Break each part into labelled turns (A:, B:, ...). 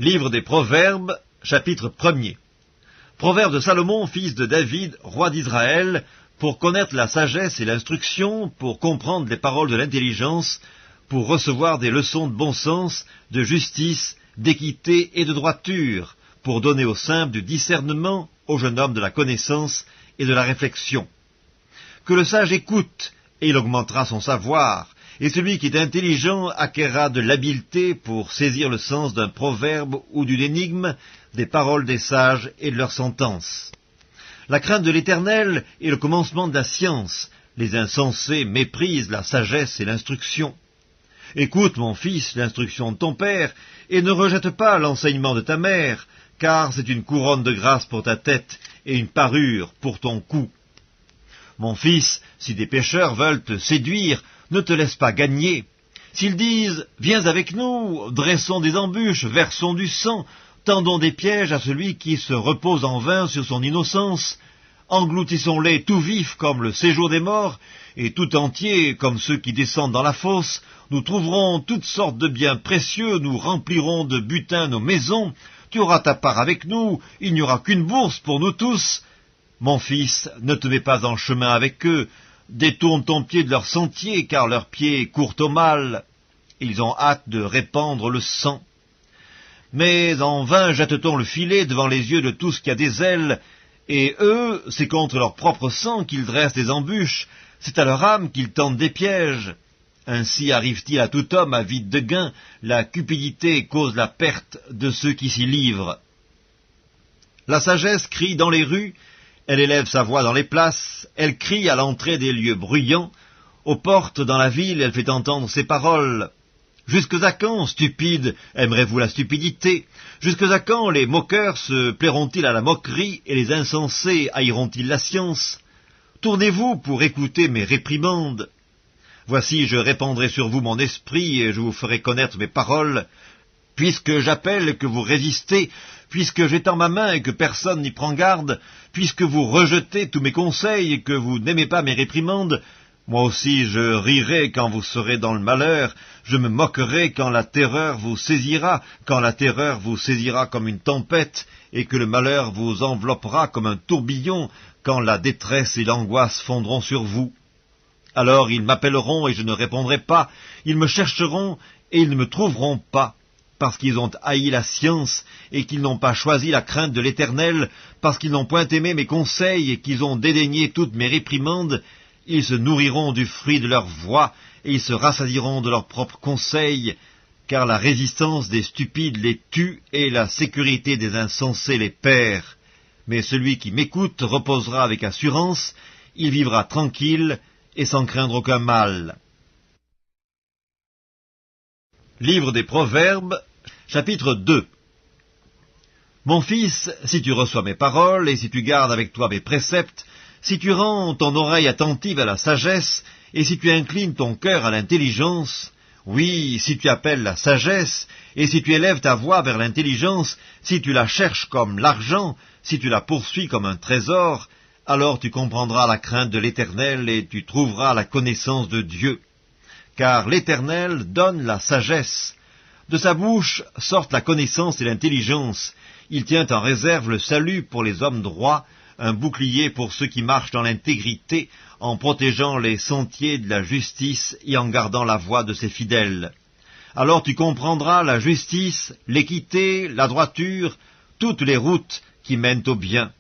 A: Livre des Proverbes, chapitre 1er. Proverbe de Salomon, fils de David, roi d'Israël, pour connaître la sagesse et l'instruction, pour comprendre les paroles de l'intelligence, pour recevoir des leçons de bon sens, de justice, d'équité et de droiture, pour donner aux simples du discernement, aux jeunes hommes de la connaissance et de la réflexion. Que le sage écoute, et il augmentera son savoir, et celui qui est intelligent acquerra de l'habileté pour saisir le sens d'un proverbe ou d'une énigme, des paroles des sages et de leurs sentences. La crainte de l'Éternel est le commencement de la science. Les insensés méprisent la sagesse et l'instruction. Écoute, mon fils, l'instruction de ton père, et ne rejette pas l'enseignement de ta mère, car c'est une couronne de grâce pour ta tête et une parure pour ton cou. Mon fils, si des pécheurs veulent te séduire, ne te laisse pas gagner. S'ils disent « Viens avec nous, dressons des embûches, versons du sang, tendons des pièges à celui qui se repose en vain sur son innocence, engloutissons-les tout vifs comme le séjour des morts, et tout entiers comme ceux qui descendent dans la fosse, nous trouverons toutes sortes de biens précieux, nous remplirons de butin nos maisons, tu auras ta part avec nous, il n'y aura qu'une bourse pour nous tous. Mon fils, ne te mets pas en chemin avec eux, détourne ton pied de leur sentier, car leurs pieds courent au mal. Ils ont hâte de répandre le sang. Mais en vain jette-t-on le filet devant les yeux de tout ce qui a des ailes, et eux, c'est contre leur propre sang qu'ils dressent des embûches, c'est à leur âme qu'ils tentent des pièges. Ainsi arrive-t-il à tout homme avide de gain, la cupidité cause la perte de ceux qui s'y livrent. La sagesse crie dans les rues, elle élève sa voix dans les places, elle crie à l'entrée des lieux bruyants, aux portes dans la ville elle fait entendre ses paroles. Jusqu'à quand, stupides, aimerez-vous la stupidité? Jusqu'à quand les moqueurs se plairont-ils à la moquerie et les insensés haïront-ils la science? Tournez-vous pour écouter mes réprimandes. Voici, je répandrai sur vous mon esprit et je vous ferai connaître mes paroles. Puisque j'appelle et que vous résistez, puisque j'étends ma main et que personne n'y prend garde, puisque vous rejetez tous mes conseils et que vous n'aimez pas mes réprimandes, moi aussi je rirai quand vous serez dans le malheur, je me moquerai quand la terreur vous saisira comme une tempête, et que le malheur vous enveloppera comme un tourbillon, quand la détresse et l'angoisse fondront sur vous. Alors ils m'appelleront et je ne répondrai pas, ils me chercheront et ils ne me trouveront pas, parce qu'ils ont haï la science et qu'ils n'ont pas choisi la crainte de l'Éternel, parce qu'ils n'ont point aimé mes conseils et qu'ils ont dédaigné toutes mes réprimandes, ils se nourriront du fruit de leur voix et ils se rassasieront de leurs propres conseils, car la résistance des stupides les tue et la sécurité des insensés les perd. Mais celui qui m'écoute reposera avec assurance, il vivra tranquille et sans craindre aucun mal. Livre des Proverbes, chapitre 2. Mon fils, si tu reçois mes paroles, et si tu gardes avec toi mes préceptes, si tu rends ton oreille attentive à la sagesse, et si tu inclines ton cœur à l'intelligence, oui, si tu appelles la sagesse, et si tu élèves ta voix vers l'intelligence, si tu la cherches comme l'argent, si tu la poursuis comme un trésor, alors tu comprendras la crainte de l'Éternel et tu trouveras la connaissance de Dieu. Car l'Éternel donne la sagesse. De sa bouche sortent la connaissance et l'intelligence. Il tient en réserve le salut pour les hommes droits, un bouclier pour ceux qui marchent dans l'intégrité, en protégeant les sentiers de la justice et en gardant la voie de ses fidèles. Alors tu comprendras la justice, l'équité, la droiture, toutes les routes qui mènent au bien.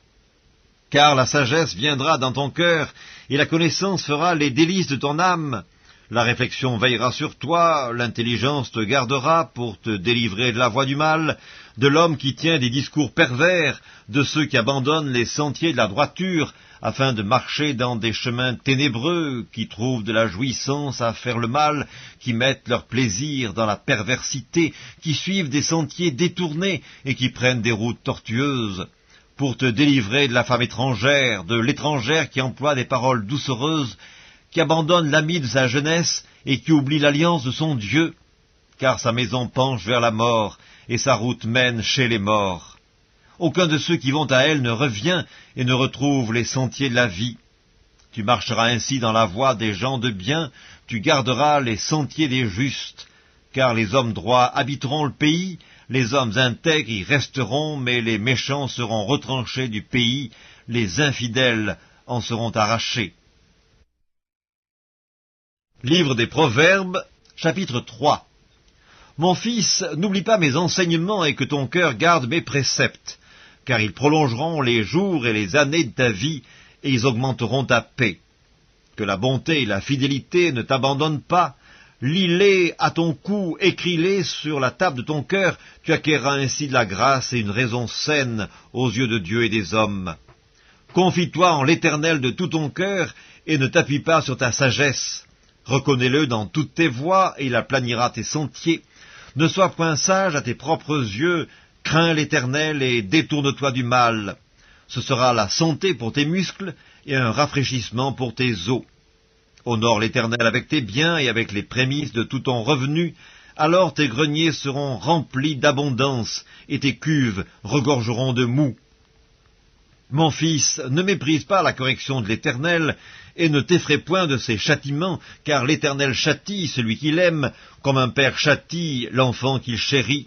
A: Car la sagesse viendra dans ton cœur, et la connaissance fera les délices de ton âme. La réflexion veillera sur toi, l'intelligence te gardera pour te délivrer de la voie du mal, de l'homme qui tient des discours pervers, de ceux qui abandonnent les sentiers de la droiture, afin de marcher dans des chemins ténébreux, qui trouvent de la jouissance à faire le mal, qui mettent leur plaisir dans la perversité, qui suivent des sentiers détournés et qui prennent des routes tortueuses. Pour te délivrer de la femme étrangère, de l'étrangère qui emploie des paroles doucereuses, qui abandonne l'ami de sa jeunesse et qui oublie l'alliance de son Dieu, car sa maison penche vers la mort et sa route mène chez les morts. Aucun de ceux qui vont à elle ne revient et ne retrouve les sentiers de la vie. Tu marcheras ainsi dans la voie des gens de bien, tu garderas les sentiers des justes, car les hommes droits habiteront le pays, Les hommes intègres y resteront, mais les méchants seront retranchés du pays, les infidèles en seront arrachés. Livre des Proverbes, chapitre 3. Mon fils, n'oublie pas mes enseignements et que ton cœur garde mes préceptes, car ils prolongeront les jours et les années de ta vie, et ils augmenteront ta paix. Que la bonté et la fidélité ne t'abandonnent pas. Lis-les à ton cou, écris-les sur la table de ton cœur, tu acquerras ainsi de la grâce et une raison saine aux yeux de Dieu et des hommes. Confie-toi en l'Éternel de tout ton cœur, et ne t'appuie pas sur ta sagesse. Reconnais-le dans toutes tes voies, et il aplanira tes sentiers. Ne sois point sage à tes propres yeux, crains l'Éternel et détourne-toi du mal. Ce sera la santé pour tes muscles, et un rafraîchissement pour tes os. Honore l'Éternel avec tes biens et avec les prémices de tout ton revenu, alors tes greniers seront remplis d'abondance, et tes cuves regorgeront de moût. Mon fils, ne méprise pas la correction de l'Éternel, et ne t'effraie point de ses châtiments, car l'Éternel châtie celui qu'il aime, comme un père châtie l'enfant qu'il chérit.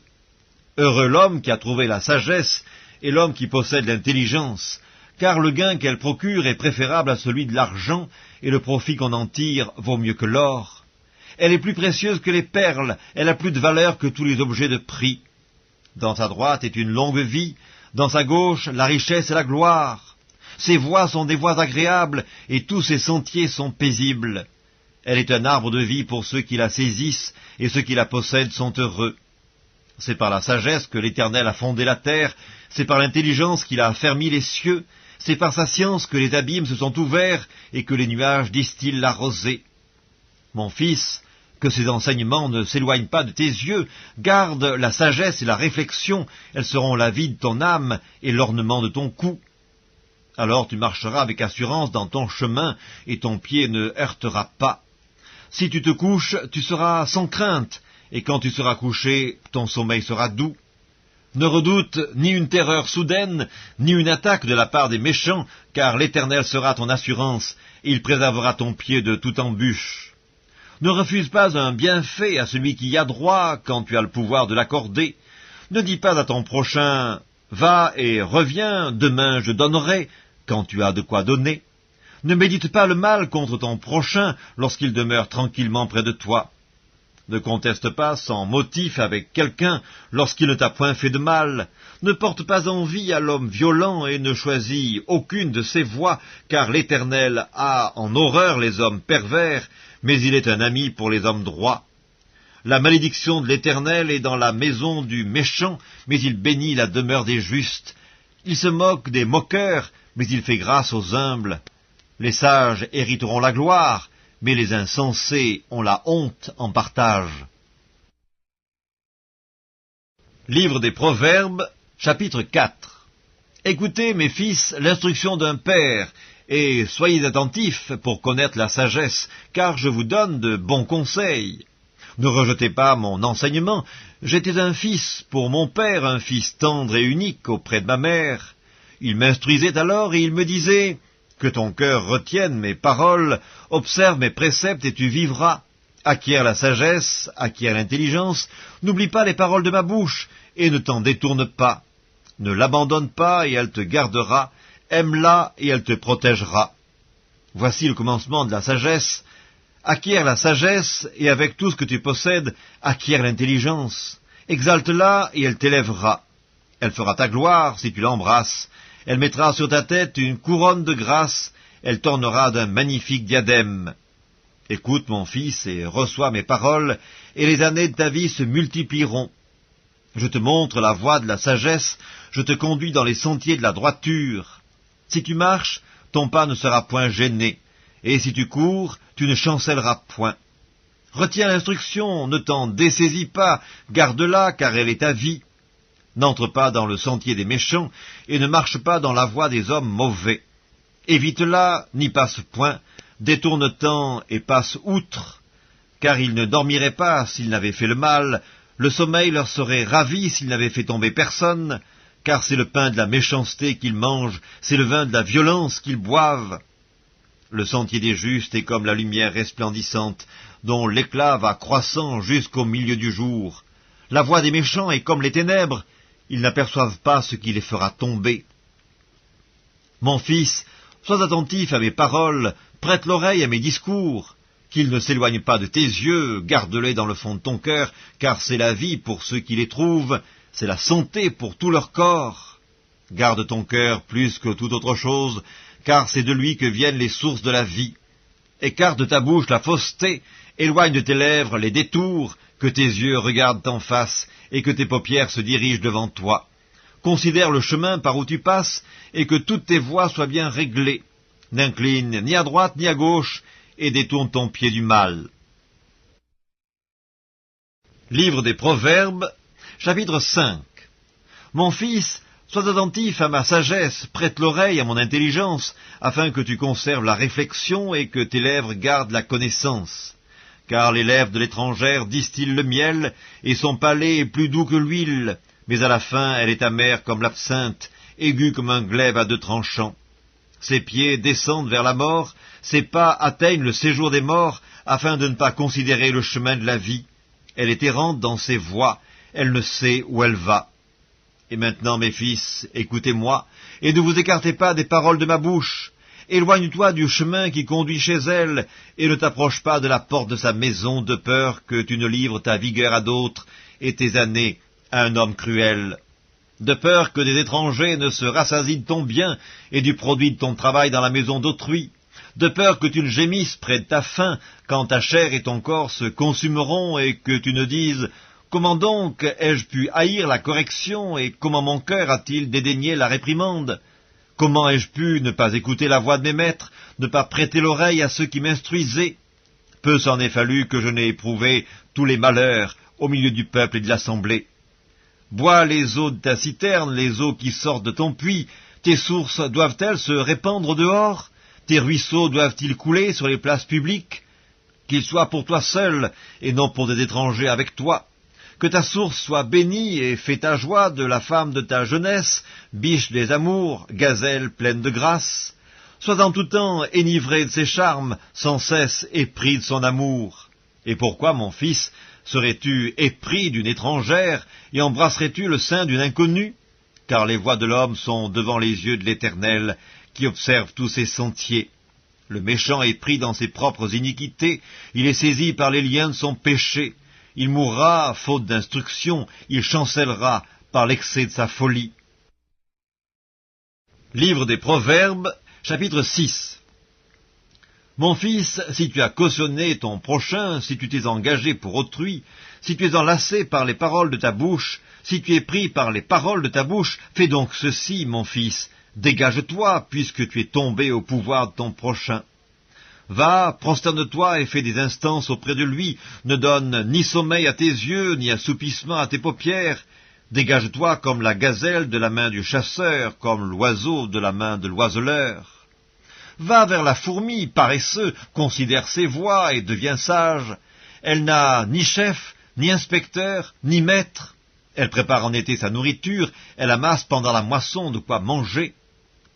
A: Heureux l'homme qui a trouvé la sagesse, et l'homme qui possède l'intelligence, car le gain qu'elle procure est préférable à celui de l'argent, et le profit qu'on en tire vaut mieux que l'or. Elle est plus précieuse que les perles, elle a plus de valeur que tous les objets de prix. Dans sa droite est une longue vie, dans sa gauche la richesse et la gloire. Ses voies sont des voies agréables, et tous ses sentiers sont paisibles. Elle est un arbre de vie pour ceux qui la saisissent, et ceux qui la possèdent sont heureux. C'est par la sagesse que l'Éternel a fondé la terre, c'est par l'intelligence qu'il a affermi les cieux, c'est par sa science que les abîmes se sont ouverts et que les nuages distillent la rosée. Mon fils, que ces enseignements ne s'éloignent pas de tes yeux, garde la sagesse et la réflexion, elles seront la vie de ton âme et l'ornement de ton cou. Alors tu marcheras avec assurance dans ton chemin, et ton pied ne heurtera pas. Si tu te couches, tu seras sans crainte, et quand tu seras couché, ton sommeil sera doux. Ne redoute ni une terreur soudaine, ni une attaque de la part des méchants, car l'Éternel sera ton assurance, et il préservera ton pied de toute embûche. Ne refuse pas un bienfait à celui qui y a droit, quand tu as le pouvoir de l'accorder. Ne dis pas à ton prochain, « Va et reviens, demain je donnerai », quand tu as de quoi donner. Ne médite pas le mal contre ton prochain lorsqu'il demeure tranquillement près de toi. Ne conteste pas sans motif avec quelqu'un lorsqu'il ne t'a point fait de mal. Ne porte pas envie à l'homme violent et ne choisis aucune de ses voies, car l'Éternel a en horreur les hommes pervers, mais il est un ami pour les hommes droits. La malédiction de l'Éternel est dans la maison du méchant, mais il bénit la demeure des justes. Il se moque des moqueurs, mais il fait grâce aux humbles. Les sages hériteront la gloire, mais les insensés ont la honte en partage. Livre des Proverbes, chapitre 4. Écoutez, mes fils, l'instruction d'un père, et soyez attentifs pour connaître la sagesse, car je vous donne de bons conseils. Ne rejetez pas mon enseignement, j'étais un fils pour mon père, un fils tendre et unique auprès de ma mère. Il m'instruisait alors et il me disait... Que ton cœur retienne mes paroles, observe mes préceptes et tu vivras. Acquiert la sagesse, acquiert l'intelligence, n'oublie pas les paroles de ma bouche, et ne t'en détourne pas. Ne l'abandonne pas, et elle te gardera, aime-la, et elle te protégera. Voici le commencement de la sagesse. Acquiert la sagesse, et avec tout ce que tu possèdes, acquiert l'intelligence. Exalte-la, et elle t'élèvera. Elle fera ta gloire si tu l'embrasses. Elle mettra sur ta tête une couronne de grâce, elle t'ornera d'un magnifique diadème. Écoute, mon fils, et reçois mes paroles, et les années de ta vie se multiplieront. Je te montre la voie de la sagesse, je te conduis dans les sentiers de la droiture. Si tu marches, ton pas ne sera point gêné, et si tu cours, tu ne chancelleras point. Retiens l'instruction, ne t'en dessaisis pas, garde-la, car elle est ta vie. N'entre pas dans le sentier des méchants, et ne marche pas dans la voie des hommes mauvais. Évite-la, n'y passe point, détourne-t'en et passe outre, car ils ne dormiraient pas s'ils n'avaient fait le mal, le sommeil leur serait ravi s'ils n'avaient fait tomber personne, car c'est le pain de la méchanceté qu'ils mangent, c'est le vin de la violence qu'ils boivent. Le sentier des justes est comme la lumière resplendissante, dont l'éclat va croissant jusqu'au milieu du jour. La voie des méchants est comme les ténèbres, ils n'aperçoivent pas ce qui les fera tomber. Mon fils, sois attentif à mes paroles, prête l'oreille à mes discours, qu'ils ne s'éloignent pas de tes yeux, garde-les dans le fond de ton cœur, car c'est la vie pour ceux qui les trouvent, c'est la santé pour tout leur corps. Garde ton cœur plus que toute autre chose, car c'est de lui que viennent les sources de la vie. Écarte de ta bouche la fausseté, éloigne de tes lèvres les détours, que tes yeux regardent en face, et que tes paupières se dirigent devant toi. Considère le chemin par où tu passes, et que toutes tes voies soient bien réglées. N'incline ni à droite ni à gauche, et détourne ton pied du mal. Livre des Proverbes, chapitre 5. Mon fils, sois attentif à ma sagesse, prête l'oreille à mon intelligence, afin que tu conserves la réflexion et que tes lèvres gardent la connaissance. Car les lèvres de l'étrangère distillent le miel, et son palais est plus doux que l'huile, mais à la fin elle est amère comme l'absinthe, aiguë comme un glaive à deux tranchants. Ses pieds descendent vers la mort, ses pas atteignent le séjour des morts, afin de ne pas considérer le chemin de la vie. Elle est errante dans ses voies, elle ne sait où elle va. Et maintenant, mes fils, écoutez-moi, et ne vous écartez pas des paroles de ma bouche. Éloigne-toi du chemin qui conduit chez elle, et ne t'approche pas de la porte de sa maison, de peur que tu ne livres ta vigueur à d'autres, et tes années à un homme cruel. De peur que des étrangers ne se rassasient de ton bien, et du produit de ton travail dans la maison d'autrui. De peur que tu ne gémisses près de ta faim, quand ta chair et ton corps se consumeront, et que tu ne dises « Comment donc ai-je pu haïr la correction, et comment mon cœur a-t-il dédaigné la réprimande ? Comment ai-je pu ne pas écouter la voix de mes maîtres, ne pas prêter l'oreille à ceux qui m'instruisaient ? Peu s'en est fallu que je n'ai éprouvé tous les malheurs au milieu du peuple et de l'assemblée. Bois les eaux de ta citerne, les eaux qui sortent de ton puits. Tes sources doivent-elles se répandre dehors? Tes ruisseaux doivent-ils couler sur les places publiques? Qu'ils soient pour toi seul, et non pour des étrangers avec toi. Que ta source soit bénie, et fais ta joie de la femme de ta jeunesse, biche des amours, gazelle pleine de grâce. Sois en tout temps enivré de ses charmes, sans cesse épris de son amour. Et pourquoi, mon fils, serais-tu épris d'une étrangère, et embrasserais-tu le sein d'une inconnue? Car les voies de l'homme sont devant les yeux de l'Éternel, qui observe tous ses sentiers. Le méchant est pris dans ses propres iniquités, il est saisi par les liens de son péché. Il mourra, faute d'instruction, il chancellera par l'excès de sa folie. Livre des Proverbes, chapitre 6. Mon fils, si tu as cautionné ton prochain, si tu t'es engagé pour autrui, si tu es enlacé par les paroles de ta bouche, si tu es pris par les paroles de ta bouche, fais donc ceci, mon fils, dégage-toi, puisque tu es tombé au pouvoir de ton prochain. Va, prosterne-toi et fais des instances auprès de lui, ne donne ni sommeil à tes yeux, ni assoupissement à tes paupières. Dégage-toi comme la gazelle de la main du chasseur, comme l'oiseau de la main de l'oiseleur. Va vers la fourmi, paresseux, considère ses voies et deviens sage. Elle n'a ni chef, ni inspecteur, ni maître. Elle prépare en été sa nourriture, elle amasse pendant la moisson de quoi manger.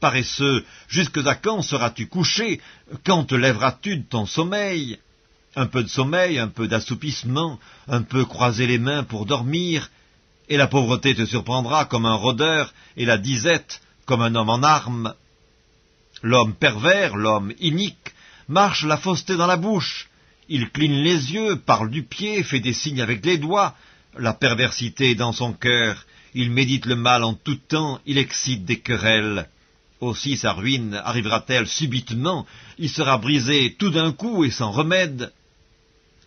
A: Paresseux, jusque à quand seras-tu couché? Quand te lèveras-tu de ton sommeil? Un peu de sommeil, un peu d'assoupissement, un peu croiser les mains pour dormir, et la pauvreté te surprendra comme un rôdeur, et la disette comme un homme en armes. L'homme pervers, l'homme inique, marche la fausseté dans la bouche. Il cligne les yeux, parle du pied, fait des signes avec les doigts. La perversité est dans son cœur. Il médite le mal en tout temps, il excite des querelles. Aussi sa ruine arrivera-t-elle subitement, il sera brisé tout d'un coup et sans remède.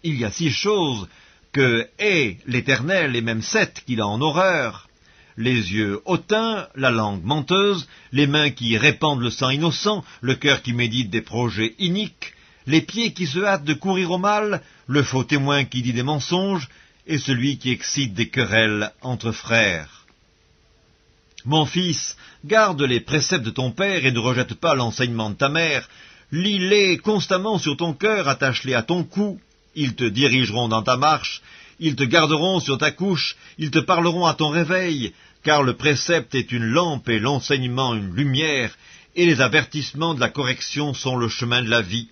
A: Il y a 6 choses que hait l'Éternel, et même 7 qu'il a en horreur. Les yeux hautains, la langue menteuse, les mains qui répandent le sang innocent, le cœur qui médite des projets iniques, les pieds qui se hâtent de courir au mal, le faux témoin qui dit des mensonges, et celui qui excite des querelles entre frères. Mon fils, garde les préceptes de ton père et ne rejette pas l'enseignement de ta mère. Lis-les constamment sur ton cœur, attache-les à ton cou. Ils te dirigeront dans ta marche, ils te garderont sur ta couche, ils te parleront à ton réveil, car le précepte est une lampe et l'enseignement une lumière, et les avertissements de la correction sont le chemin de la vie.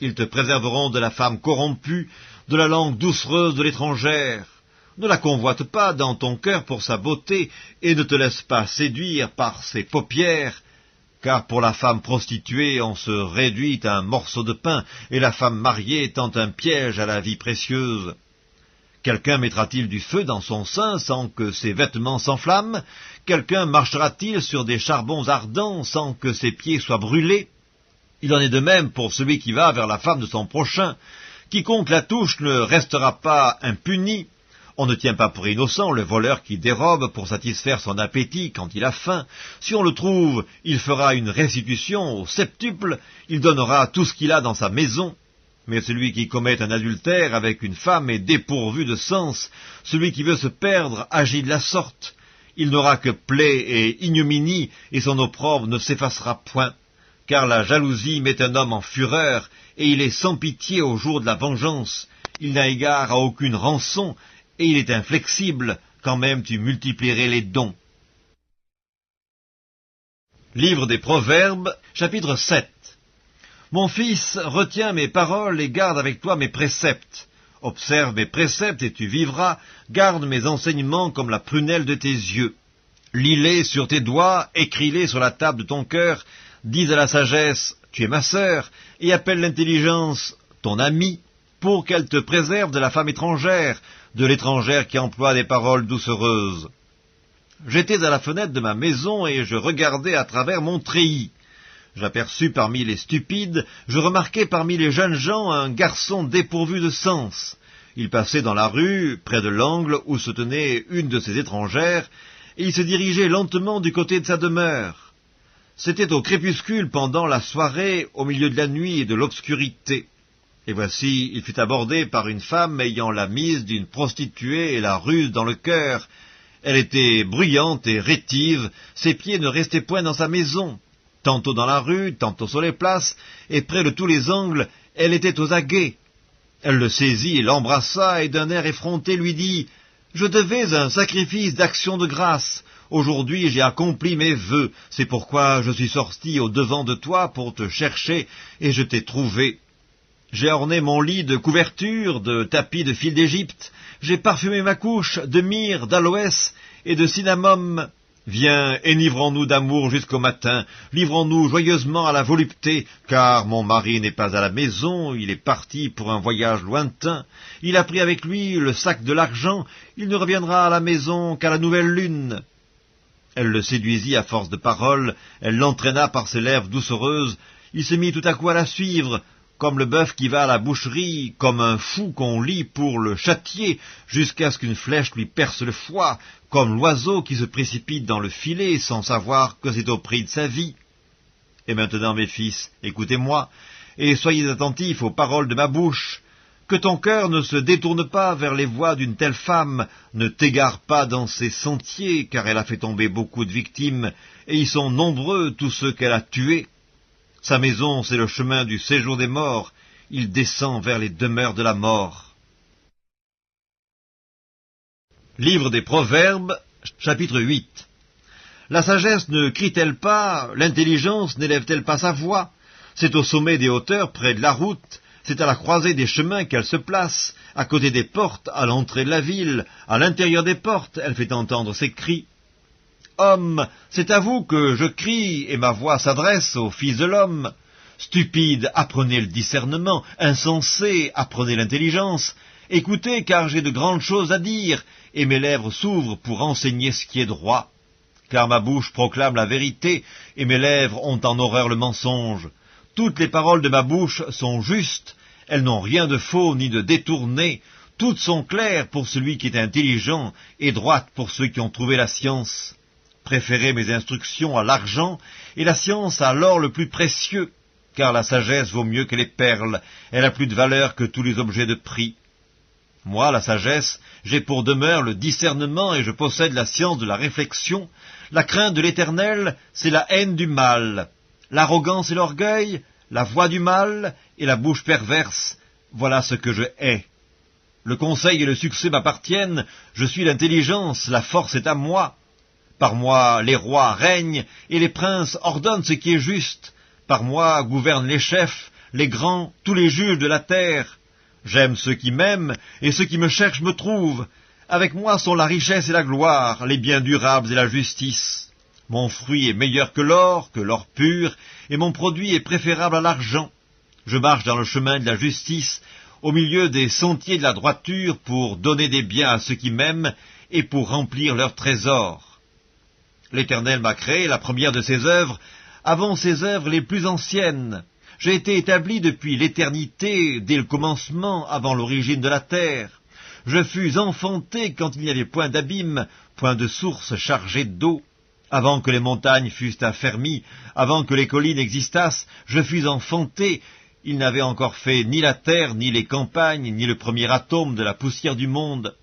A: Ils te préserveront de la femme corrompue, de la langue doucereuse de l'étrangère. Ne la convoite pas dans ton cœur pour sa beauté, et ne te laisse pas séduire par ses paupières, car pour la femme prostituée on se réduit à un morceau de pain, et la femme mariée tend un piège à la vie précieuse. Quelqu'un mettra-t-il du feu dans son sein sans que ses vêtements s'enflamment? Quelqu'un marchera-t-il sur des charbons ardents sans que ses pieds soient brûlés? Il en est de même pour celui qui va vers la femme de son prochain. Quiconque la touche ne restera pas impuni. On ne tient pas pour innocent le voleur qui dérobe pour satisfaire son appétit quand il a faim. Si on le trouve, il fera une restitution au septuple, il donnera tout ce qu'il a dans sa maison. Mais celui qui commet un adultère avec une femme est dépourvu de sens. Celui qui veut se perdre agit de la sorte. Il n'aura que plaie et ignominie, et son opprobre ne s'effacera point. Car la jalousie met un homme en fureur, et il est sans pitié au jour de la vengeance. Il n'a égard à aucune rançon, et il est inflexible, quand même tu multiplierais les dons. Livre des Proverbes, chapitre 7. Mon fils, retiens mes paroles et garde avec toi mes préceptes. Observe mes préceptes et tu vivras, garde mes enseignements comme la prunelle de tes yeux. Lis-les sur tes doigts, écris-les sur la table de ton cœur, dis à la sagesse, tu es ma sœur, et appelle l'intelligence, ton amie, pour qu'elle te préserve de la femme étrangère, de l'étrangère qui emploie des paroles doucereuses. J'étais à la fenêtre de ma maison et je regardais à travers mon treillis. J'aperçus parmi les stupides, je remarquai parmi les jeunes gens un garçon dépourvu de sens. Il passait dans la rue, près de l'angle où se tenait une de ces étrangères, et il se dirigeait lentement du côté de sa demeure. C'était au crépuscule pendant la soirée, au milieu de la nuit et de l'obscurité. Et voici, il fut abordé par une femme ayant la mise d'une prostituée et la ruse dans le cœur. Elle était bruyante et rétive, ses pieds ne restaient point dans sa maison. Tantôt dans la rue, tantôt sur les places, et près de tous les angles, elle était aux aguets. Elle le saisit et l'embrassa, et d'un air effronté lui dit « Je devais un sacrifice d'action de grâce. Aujourd'hui j'ai accompli mes vœux, c'est pourquoi je suis sorti au-devant de toi pour te chercher, et je t'ai trouvé. J'ai orné mon lit de couvertures, de tapis de fil d'Égypte, j'ai parfumé ma couche de myrrhe, d'aloès et de cinnamome. Viens, enivrons-nous d'amour jusqu'au matin, livrons-nous joyeusement à la volupté, car mon mari n'est pas à la maison, il est parti pour un voyage lointain. Il a pris avec lui le sac de l'argent, il ne reviendra à la maison qu'à la nouvelle lune. » Elle le séduisit à force de paroles, elle l'entraîna par ses lèvres doucereuses, il se mit tout à coup à la suivre, comme le bœuf qui va à la boucherie, comme un fou qu'on lie pour le châtier, jusqu'à ce qu'une flèche lui perce le foie, comme l'oiseau qui se précipite dans le filet sans savoir que c'est au prix de sa vie. Et maintenant, mes fils, écoutez-moi, et soyez attentifs aux paroles de ma bouche. Que ton cœur ne se détourne pas vers les voies d'une telle femme, ne t'égare pas dans ses sentiers, car elle a fait tomber beaucoup de victimes, et ils sont nombreux tous ceux qu'elle a tués. Sa maison, c'est le chemin du séjour des morts, il descend vers les demeures de la mort. Livre des Proverbes, chapitre 8. La sagesse ne crie-t-elle pas, l'intelligence n'élève-t-elle pas sa voix? C'est au sommet des hauteurs, près de la route, c'est à la croisée des chemins qu'elle se place, à côté des portes, à l'entrée de la ville, à l'intérieur des portes, elle fait entendre ses cris. Homme, c'est à vous que je crie, et ma voix s'adresse au Fils de l'homme. Stupide, apprenez le discernement, insensé, apprenez l'intelligence. Écoutez, car j'ai de grandes choses à dire, et mes lèvres s'ouvrent pour enseigner ce qui est droit. Car ma bouche proclame la vérité, et mes lèvres ont en horreur le mensonge. Toutes les paroles de ma bouche sont justes, elles n'ont rien de faux ni de détourné, toutes sont claires pour celui qui est intelligent, et droites pour ceux qui ont trouvé la science. Préférez mes instructions à l'argent, et la science à l'or le plus précieux, car la sagesse vaut mieux que les perles, elle a plus de valeur que tous les objets de prix. Moi, la sagesse, j'ai pour demeure le discernement, et je possède la science de la réflexion. La crainte de l'Éternel, c'est la haine du mal. L'arrogance et l'orgueil, la voix du mal, et la bouche perverse, voilà ce que je hais. Le conseil et le succès m'appartiennent, je suis l'intelligence, la force est à moi. Par moi, les rois règnent, et les princes ordonnent ce qui est juste. Par moi gouvernent les chefs, les grands, tous les juges de la terre. J'aime ceux qui m'aiment, et ceux qui me cherchent me trouvent. Avec moi sont la richesse et la gloire, les biens durables et la justice. Mon fruit est meilleur que l'or pur, et mon produit est préférable à l'argent. Je marche dans le chemin de la justice, au milieu des sentiers de la droiture, pour donner des biens à ceux qui m'aiment, et pour remplir leurs trésors. L'Éternel m'a créé, la première de ses œuvres, avant ses œuvres les plus anciennes. J'ai été établi depuis l'éternité, dès le commencement, avant l'origine de la terre. Je fus enfanté quand il n'y avait point d'abîme, point de source chargée d'eau. Avant que les montagnes fussent affermies, avant que les collines existassent, je fus enfanté. Il n'avait encore fait ni la terre, ni les campagnes, ni le premier atome de la poussière du monde.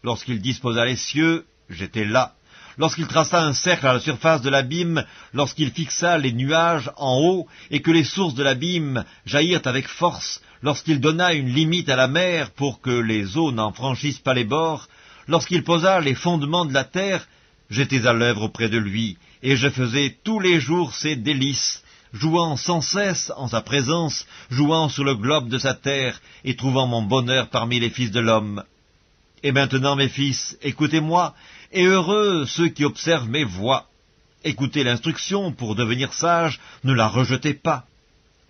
A: Lorsqu'il disposa les cieux, j'étais là. Lorsqu'il traça un cercle à la surface de l'abîme, lorsqu'il fixa les nuages en haut, et que les sources de l'abîme jaillirent avec force, lorsqu'il donna une limite à la mer pour que les eaux n'en franchissent pas les bords, lorsqu'il posa les fondements de la terre, j'étais à l'œuvre auprès de lui, et je faisais tous les jours ses délices, jouant sans cesse en sa présence, jouant sur le globe de sa terre, et trouvant mon bonheur parmi les fils de l'homme. Et maintenant, mes fils, écoutez-moi, et heureux ceux qui observent mes voies. Écoutez l'instruction pour devenir sage, ne la rejetez pas.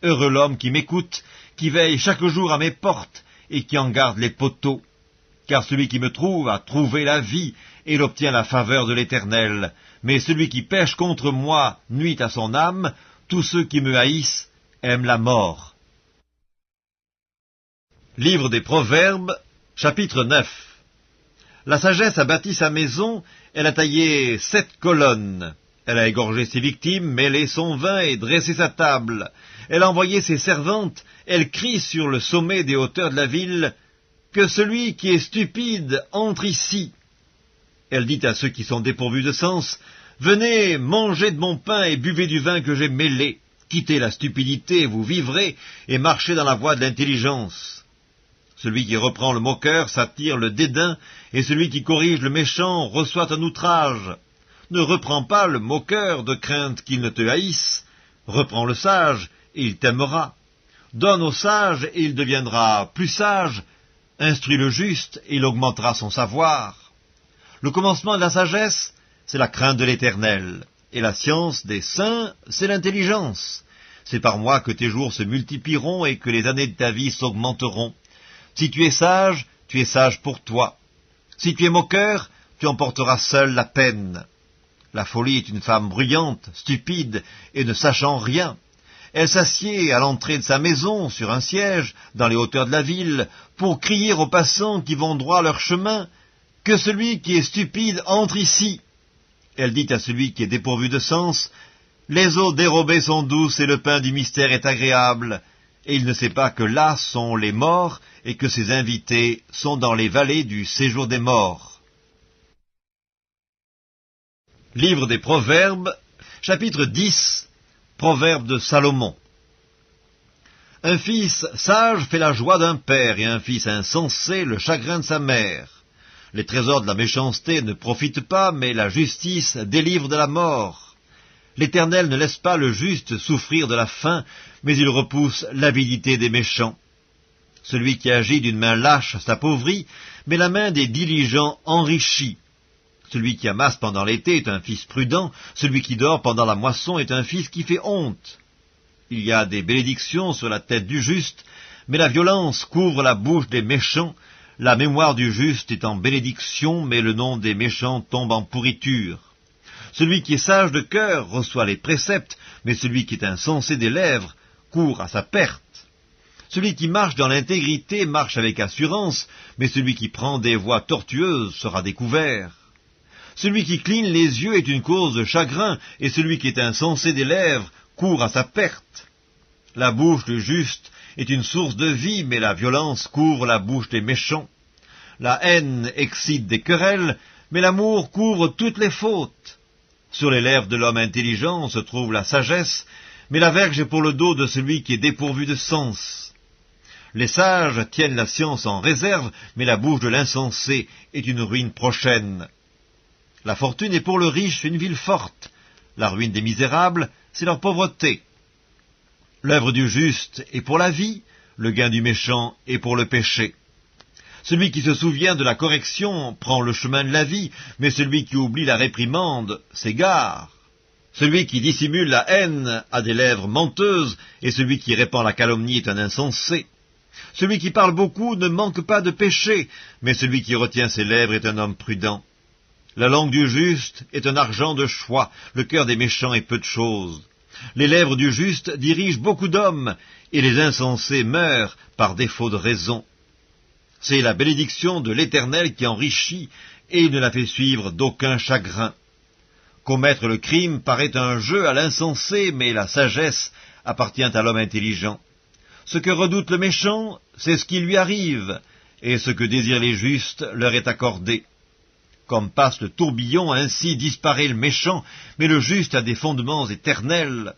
A: Heureux l'homme qui m'écoute, qui veille chaque jour à mes portes, et qui en garde les poteaux. Car celui qui me trouve a trouvé la vie, et il obtient la faveur de l'Éternel. Mais celui qui pêche contre moi nuit à son âme, tous ceux qui me haïssent aiment la mort. Livre des Proverbes, chapitre 9. La sagesse a bâti sa maison, elle a taillé 7 colonnes. Elle a égorgé ses victimes, mêlé son vin et dressé sa table. Elle a envoyé ses servantes, elle crie sur le sommet des hauteurs de la ville, « Que celui qui est stupide entre ici !» Elle dit à ceux qui sont dépourvus de sens, « Venez, mangez de mon pain et buvez du vin que j'ai mêlé. Quittez la stupidité, vous vivrez, et marchez dans la voie de l'intelligence. » Celui qui reprend le moqueur s'attire le dédain, et celui qui corrige le méchant reçoit un outrage. Ne reprends pas le moqueur de crainte qu'il ne te haïsse. Reprends le sage, et il t'aimera. Donne au sage, et il deviendra plus sage. Instruis le juste, et il augmentera son savoir. Le commencement de la sagesse, c'est la crainte de l'Éternel. Et la science des saints, c'est l'intelligence. C'est par moi que tes jours se multiplieront, et que les années de ta vie s'augmenteront. Si tu es sage pour toi. Si tu es moqueur, tu emporteras seul la peine. La folie est une femme bruyante, stupide, et ne sachant rien. Elle s'assied à l'entrée de sa maison, sur un siège, dans les hauteurs de la ville, pour crier aux passants qui vont droit leur chemin, « Que celui qui est stupide entre ici !» Elle dit à celui qui est dépourvu de sens, « Les eaux dérobées sont douces et le pain du mystère est agréable. » Et il ne sait pas que là sont les morts, et que ses invités sont dans les vallées du séjour des morts. Livre des Proverbes, chapitre 10, Proverbes de Salomon. Un fils sage fait la joie d'un père, et un fils insensé le chagrin de sa mère. Les trésors de la méchanceté ne profitent pas, mais la justice délivre de la mort. L'Éternel ne laisse pas le juste souffrir de la faim, mais il repousse l'avidité des méchants. Celui qui agit d'une main lâche s'appauvrit, mais la main des diligents enrichit. Celui qui amasse pendant l'été est un fils prudent, celui qui dort pendant la moisson est un fils qui fait honte. Il y a des bénédictions sur la tête du juste, mais la violence couvre la bouche des méchants. La mémoire du juste est en bénédiction, mais le nom des méchants tombe en pourriture. Celui qui est sage de cœur reçoit les préceptes, mais celui qui est insensé des lèvres court à sa perte. Celui qui marche dans l'intégrité marche avec assurance, mais celui qui prend des voies tortueuses sera découvert. Celui qui cligne les yeux est une cause de chagrin, et celui qui est insensé des lèvres court à sa perte. La bouche du juste est une source de vie, mais la violence couvre la bouche des méchants. La haine excite des querelles, mais l'amour couvre toutes les fautes. Sur les lèvres de l'homme intelligent se trouve la sagesse, mais la verge est pour le dos de celui qui est dépourvu de sens. Les sages tiennent la science en réserve, mais la bouche de l'insensé est une ruine prochaine. La fortune est pour le riche une ville forte. La ruine des misérables, c'est leur pauvreté. L'œuvre du juste est pour la vie, le gain du méchant est pour le péché. Celui qui se souvient de la correction prend le chemin de la vie, mais celui qui oublie la réprimande s'égare. Celui qui dissimule la haine a des lèvres menteuses, et celui qui répand la calomnie est un insensé. Celui qui parle beaucoup ne manque pas de péché, mais celui qui retient ses lèvres est un homme prudent. La langue du juste est un argent de choix, le cœur des méchants est peu de chose. Les lèvres du juste dirigent beaucoup d'hommes, et les insensés meurent par défaut de raison. C'est la bénédiction de l'Éternel qui enrichit, et il ne la fait suivre d'aucun chagrin. Commettre le crime paraît un jeu à l'insensé, mais la sagesse appartient à l'homme intelligent. Ce que redoute le méchant, c'est ce qui lui arrive, et ce que désirent les justes leur est accordé. Comme passe le tourbillon, ainsi disparaît le méchant, mais le juste a des fondements éternels.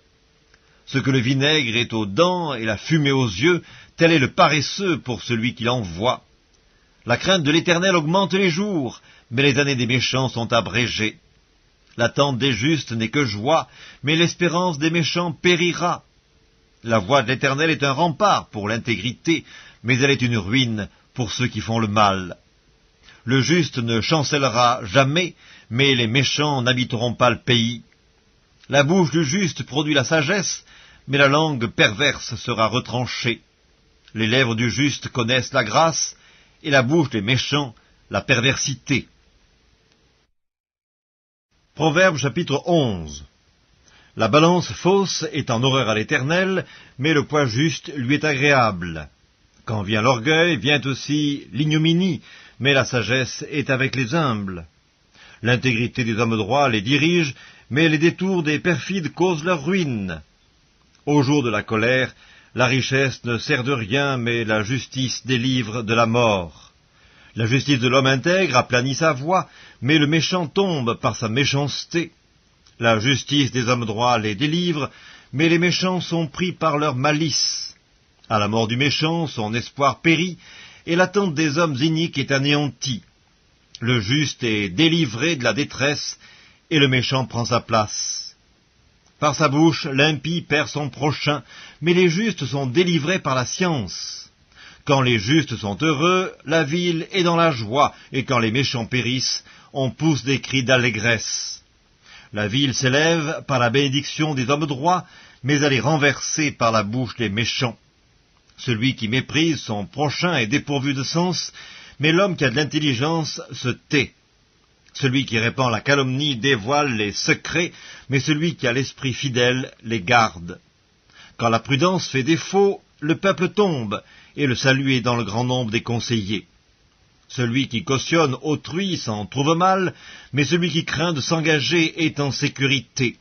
A: Ce que le vinaigre est aux dents et la fumée aux yeux, tel est le paresseux pour celui qui l'envoie. La crainte de l'Éternel augmente les jours, mais les années des méchants sont abrégées. L'attente des justes n'est que joie, mais l'espérance des méchants périra. La voie de l'Éternel est un rempart pour l'intégrité, mais elle est une ruine pour ceux qui font le mal. Le juste ne chancellera jamais, mais les méchants n'habiteront pas le pays. La bouche du juste produit la sagesse, mais la langue perverse sera retranchée. Les lèvres du juste connaissent la grâce, et la bouche des méchants la perversité. Proverbe chapitre 11. La balance fausse est en horreur à l'Éternel, mais le poids juste lui est agréable. Quand vient l'orgueil, vient aussi l'ignominie, mais la sagesse est avec les humbles. L'intégrité des hommes droits les dirige, mais les détours des perfides causent leur ruine. Au jour de la colère, la richesse ne sert de rien, mais la justice délivre de la mort. La justice de l'homme intègre aplanit sa voie, mais le méchant tombe par sa méchanceté. La justice des hommes droits les délivre, mais les méchants sont pris par leur malice. À la mort du méchant, son espoir périt, et l'attente des hommes iniques est anéantie. Le juste est délivré de la détresse, et le méchant prend sa place. Par sa bouche, l'impie perd son prochain, mais les justes sont délivrés par la science. Quand les justes sont heureux, la ville est dans la joie, et quand les méchants périssent, on pousse des cris d'allégresse. La ville s'élève par la bénédiction des hommes droits, mais elle est renversée par la bouche des méchants. Celui qui méprise son prochain est dépourvu de sens, mais l'homme qui a de l'intelligence se tait. Celui qui répand la calomnie dévoile les secrets, mais celui qui a l'esprit fidèle les garde. Quand la prudence fait défaut, le peuple tombe, et le salut est dans le grand nombre des conseillers. Celui qui cautionne autrui s'en trouve mal, mais celui qui craint de s'engager est en sécurité.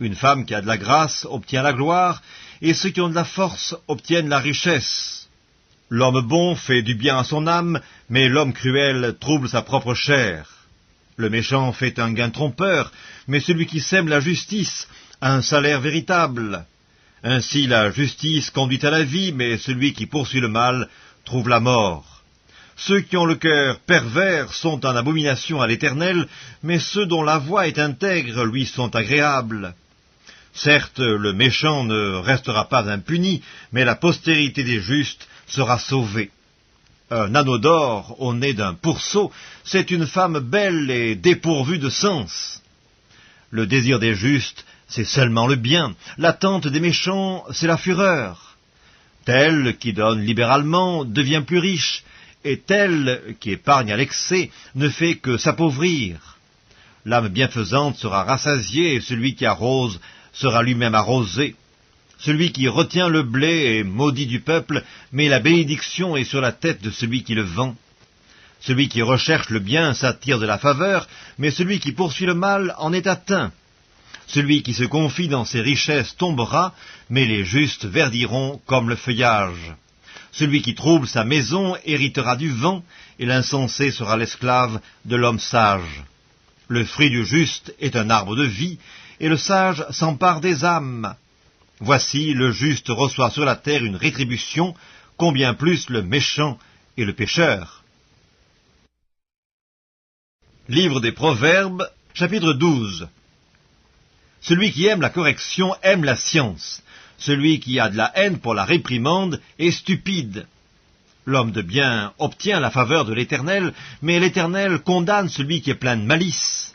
A: Une femme qui a de la grâce obtient la gloire, et ceux qui ont de la force obtiennent la richesse. L'homme bon fait du bien à son âme, mais l'homme cruel trouble sa propre chair. Le méchant fait un gain trompeur, mais celui qui sème la justice a un salaire véritable. Ainsi la justice conduit à la vie, mais celui qui poursuit le mal trouve la mort. Ceux qui ont le cœur pervers sont en abomination à l'Éternel, mais ceux dont la voix est intègre lui sont agréables. Certes, le méchant ne restera pas impuni, mais la postérité des justes sera sauvée. Un anneau d'or au nez d'un pourceau, c'est une femme belle et dépourvue de sens. Le désir des justes, c'est seulement le bien. L'attente des méchants, c'est la fureur. Tel qui donne libéralement devient plus riche, et tel qui épargne à l'excès ne fait que s'appauvrir. L'âme bienfaisante sera rassasiée, et celui qui arrose sera lui-même arrosé. Celui qui retient le blé est maudit du peuple, mais la bénédiction est sur la tête de celui qui le vend. Celui qui recherche le bien s'attire de la faveur, mais celui qui poursuit le mal en est atteint. Celui qui se confie dans ses richesses tombera, mais les justes verdiront comme le feuillage. Celui qui trouble sa maison héritera du vent, et l'insensé sera l'esclave de l'homme sage. Le fruit du juste est un arbre de vie, et le sage s'empare des âmes. Voici, le juste reçoit sur la terre une rétribution, combien plus le méchant et le pécheur. Livre des Proverbes, chapitre 12. Celui qui aime la correction aime la science. Celui qui a de la haine pour la réprimande est stupide. L'homme de bien obtient la faveur de l'Éternel, mais l'Éternel condamne celui qui est plein de malice.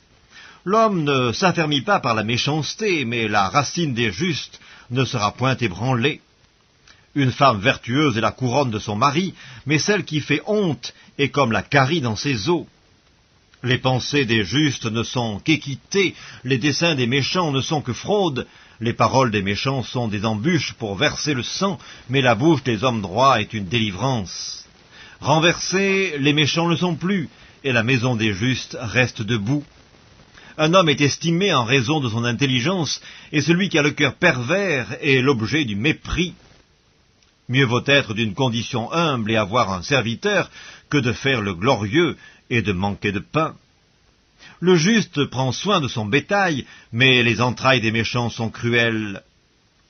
A: L'homme ne s'affermit pas par la méchanceté, mais la racine des justes ne sera point ébranlée. Une femme vertueuse est la couronne de son mari, mais celle qui fait honte est comme la carie dans ses os. Les pensées des justes ne sont qu'équité, les desseins des méchants ne sont que fraude, les paroles des méchants sont des embûches pour verser le sang, mais la bouche des hommes droits est une délivrance. Renversés, les méchants ne sont plus, et la maison des justes reste debout. Un homme est estimé en raison de son intelligence, et celui qui a le cœur pervers est l'objet du mépris. Mieux vaut être d'une condition humble et avoir un serviteur que de faire le glorieux et de manquer de pain. Le juste prend soin de son bétail, mais les entrailles des méchants sont cruelles.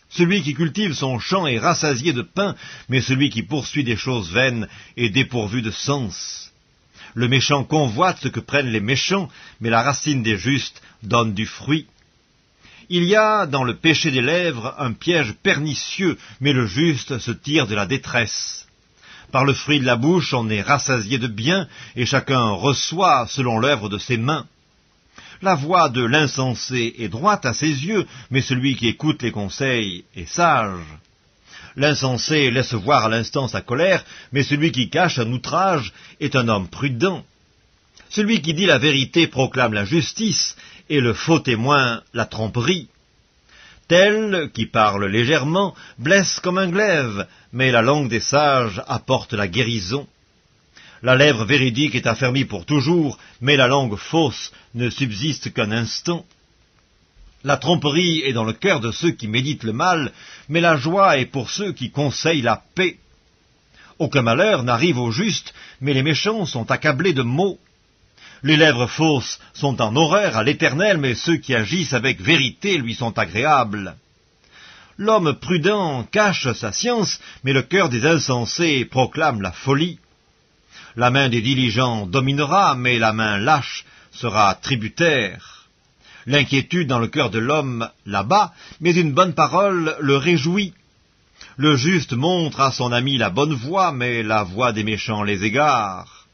A: Celui qui cultive son champ est rassasié de pain, mais celui qui poursuit des choses vaines est dépourvu de sens. Le méchant convoite ce que prennent les méchants, mais la racine des justes donne du fruit. Il y a dans le péché des lèvres un piège pernicieux, mais le juste se tire de la détresse. Par le fruit de la bouche, on est rassasié de bien, et chacun reçoit selon l'œuvre de ses mains. La voix de l'insensé est droite à ses yeux, mais celui qui écoute les conseils est sage. L'insensé laisse voir à l'instant sa colère, mais celui qui cache un outrage est un homme prudent. Celui qui dit la vérité proclame la justice, et le faux témoin la tromperie. Tel qui parle légèrement blesse comme un glaive, mais la langue des sages apporte la guérison. La lèvre véridique est affermie pour toujours, mais la langue fausse ne subsiste qu'un instant. La tromperie est dans le cœur de ceux qui méditent le mal, mais la joie est pour ceux qui conseillent la paix. Aucun malheur n'arrive aux justes, mais les méchants sont accablés de maux. Les lèvres fausses sont en horreur à l'Éternel, mais ceux qui agissent avec vérité lui sont agréables. L'homme prudent cache sa science, mais le cœur des insensés proclame la folie. La main des diligents dominera, mais la main lâche sera tributaire. L'inquiétude dans le cœur de l'homme l'abat, mais une bonne parole le réjouit. Le juste montre à son ami la bonne voie, mais la voie des méchants les égare.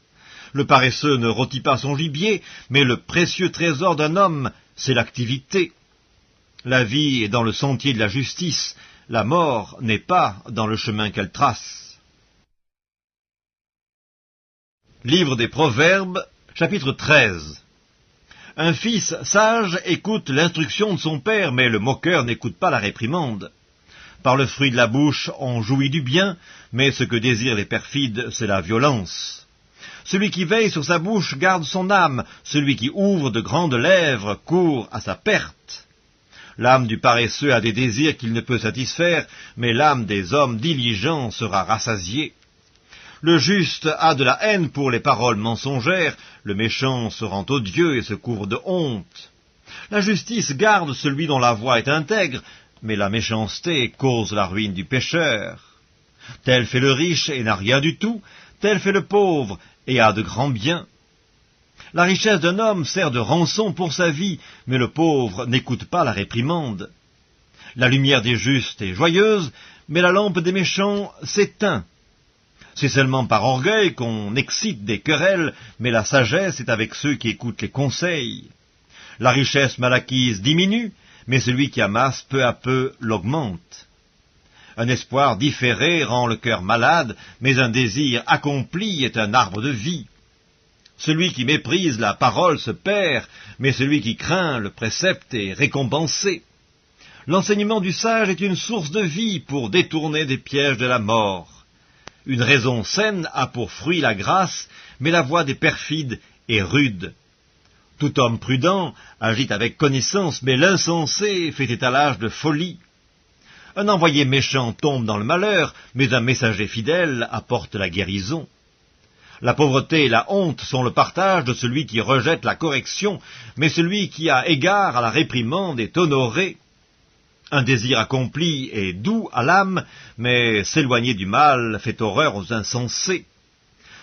A: Le paresseux ne rôtit pas son gibier, mais le précieux trésor d'un homme, c'est l'activité. La vie est dans le sentier de la justice, la mort n'est pas dans le chemin qu'elle trace. Livre des Proverbes, chapitre 13. Un fils sage écoute l'instruction de son père, mais le moqueur n'écoute pas la réprimande. Par le fruit de la bouche, on jouit du bien, mais ce que désirent les perfides, c'est la violence. Celui qui veille sur sa bouche garde son âme, celui qui ouvre de grandes lèvres court à sa perte. L'âme du paresseux a des désirs qu'il ne peut satisfaire, mais l'âme des hommes diligents sera rassasiée. Le juste a de la haine pour les paroles mensongères, le méchant se rend odieux et se couvre de honte. La justice garde celui dont la voix est intègre, mais la méchanceté cause la ruine du pécheur. Tel fait le riche et n'a rien du tout, tel fait le pauvre et a de grands biens. La richesse d'un homme sert de rançon pour sa vie, mais le pauvre n'écoute pas la réprimande. La lumière des justes est joyeuse, mais la lampe des méchants s'éteint. C'est seulement par orgueil qu'on excite des querelles, mais la sagesse est avec ceux qui écoutent les conseils. La richesse mal acquise diminue, mais celui qui amasse peu à peu l'augmente. Un espoir différé rend le cœur malade, mais un désir accompli est un arbre de vie. Celui qui méprise la parole se perd, mais celui qui craint le précepte est récompensé. L'enseignement du sage est une source de vie pour détourner des pièges de la mort. Une raison saine a pour fruit la grâce, mais la voie des perfides est rude. Tout homme prudent agit avec connaissance, mais l'insensé fait étalage de folie. Un envoyé méchant tombe dans le malheur, mais un messager fidèle apporte la guérison. La pauvreté et la honte sont le partage de celui qui rejette la correction, mais celui qui a égard à la réprimande est honoré. Un désir accompli est doux à l'âme, mais s'éloigner du mal fait horreur aux insensés.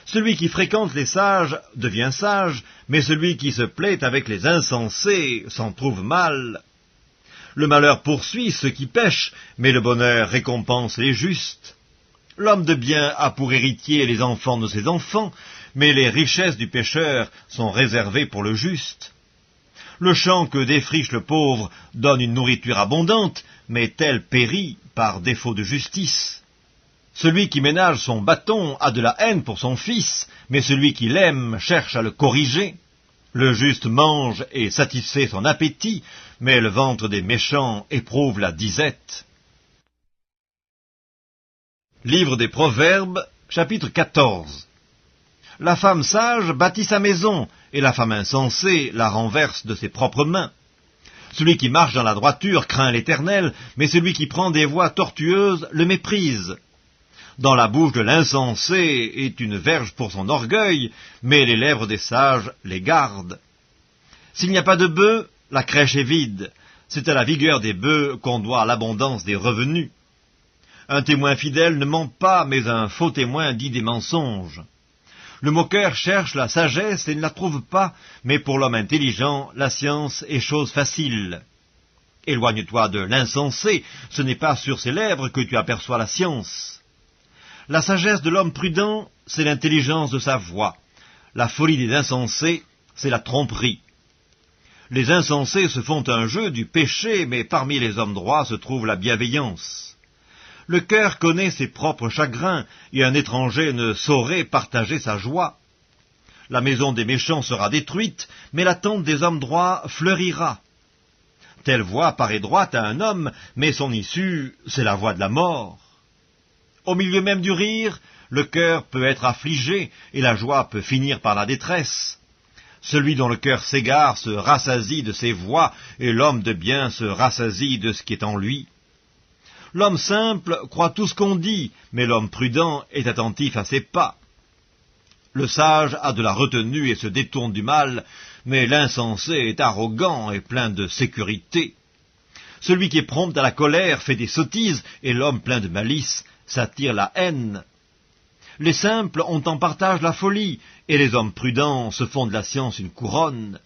A: Celui qui fréquente les sages devient sage, mais celui qui se plaît avec les insensés s'en trouve mal. Le malheur poursuit ceux qui pêchent, mais le bonheur récompense les justes. L'homme de bien a pour héritier les enfants de ses enfants, mais les richesses du pécheur sont réservées pour le juste. Le champ que défriche le pauvre donne une nourriture abondante, mais tel périt par défaut de justice. Celui qui ménage son bâton a de la haine pour son fils, mais celui qui l'aime cherche à le corriger. Le juste mange et satisfait son appétit, mais le ventre des méchants éprouve la disette. Livre des Proverbes, chapitre 14. La femme sage bâtit sa maison, et la femme insensée la renverse de ses propres mains. Celui qui marche dans la droiture craint l'Éternel, mais celui qui prend des voies tortueuses le méprise. Dans la bouche de l'insensé est une verge pour son orgueil, mais les lèvres des sages les gardent. S'il n'y a pas de bœufs, la crèche est vide. C'est à la vigueur des bœufs qu'on doit l'abondance des revenus. Un témoin fidèle ne ment pas, mais un faux témoin dit des mensonges. Le moqueur cherche la sagesse et ne la trouve pas, mais pour l'homme intelligent, la science est chose facile. Éloigne-toi de l'insensé, ce n'est pas sur ses lèvres que tu aperçois la science. La sagesse de l'homme prudent, c'est l'intelligence de sa voix. La folie des insensés, c'est la tromperie. Les insensés se font un jeu du péché, mais parmi les hommes droits se trouve la bienveillance. Le cœur connaît ses propres chagrins, et un étranger ne saurait partager sa joie. La maison des méchants sera détruite, mais la tente des hommes droits fleurira. Telle voie paraît droite à un homme, mais son issue, c'est la voie de la mort. Au milieu même du rire, le cœur peut être affligé, et la joie peut finir par la détresse. Celui dont le cœur s'égare se rassasie de ses voies, et l'homme de bien se rassasie de ce qui est en lui. L'homme simple croit tout ce qu'on dit, mais l'homme prudent est attentif à ses pas. Le sage a de la retenue et se détourne du mal, mais l'insensé est arrogant et plein de sécurité. Celui qui est prompt à la colère fait des sottises, et l'homme plein de malice s'attire la haine. Les simples ont en partage la folie, et les hommes prudents se font de la science une couronne.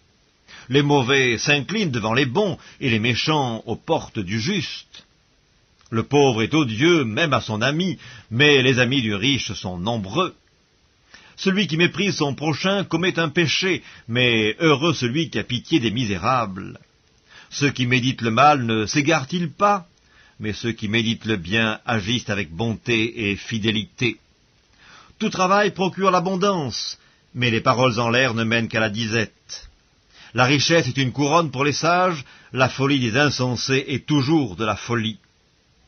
A: Les mauvais s'inclinent devant les bons, et les méchants aux portes du juste. Le pauvre est odieux, même à son ami, mais les amis du riche sont nombreux. Celui qui méprise son prochain commet un péché, mais heureux celui qui a pitié des misérables. Ceux qui méditent le mal ne s'égarent-ils pas? Mais ceux qui méditent le bien agissent avec bonté et fidélité. Tout travail procure l'abondance, mais les paroles en l'air ne mènent qu'à la disette. La richesse est une couronne pour les sages, la folie des insensés est toujours de la folie.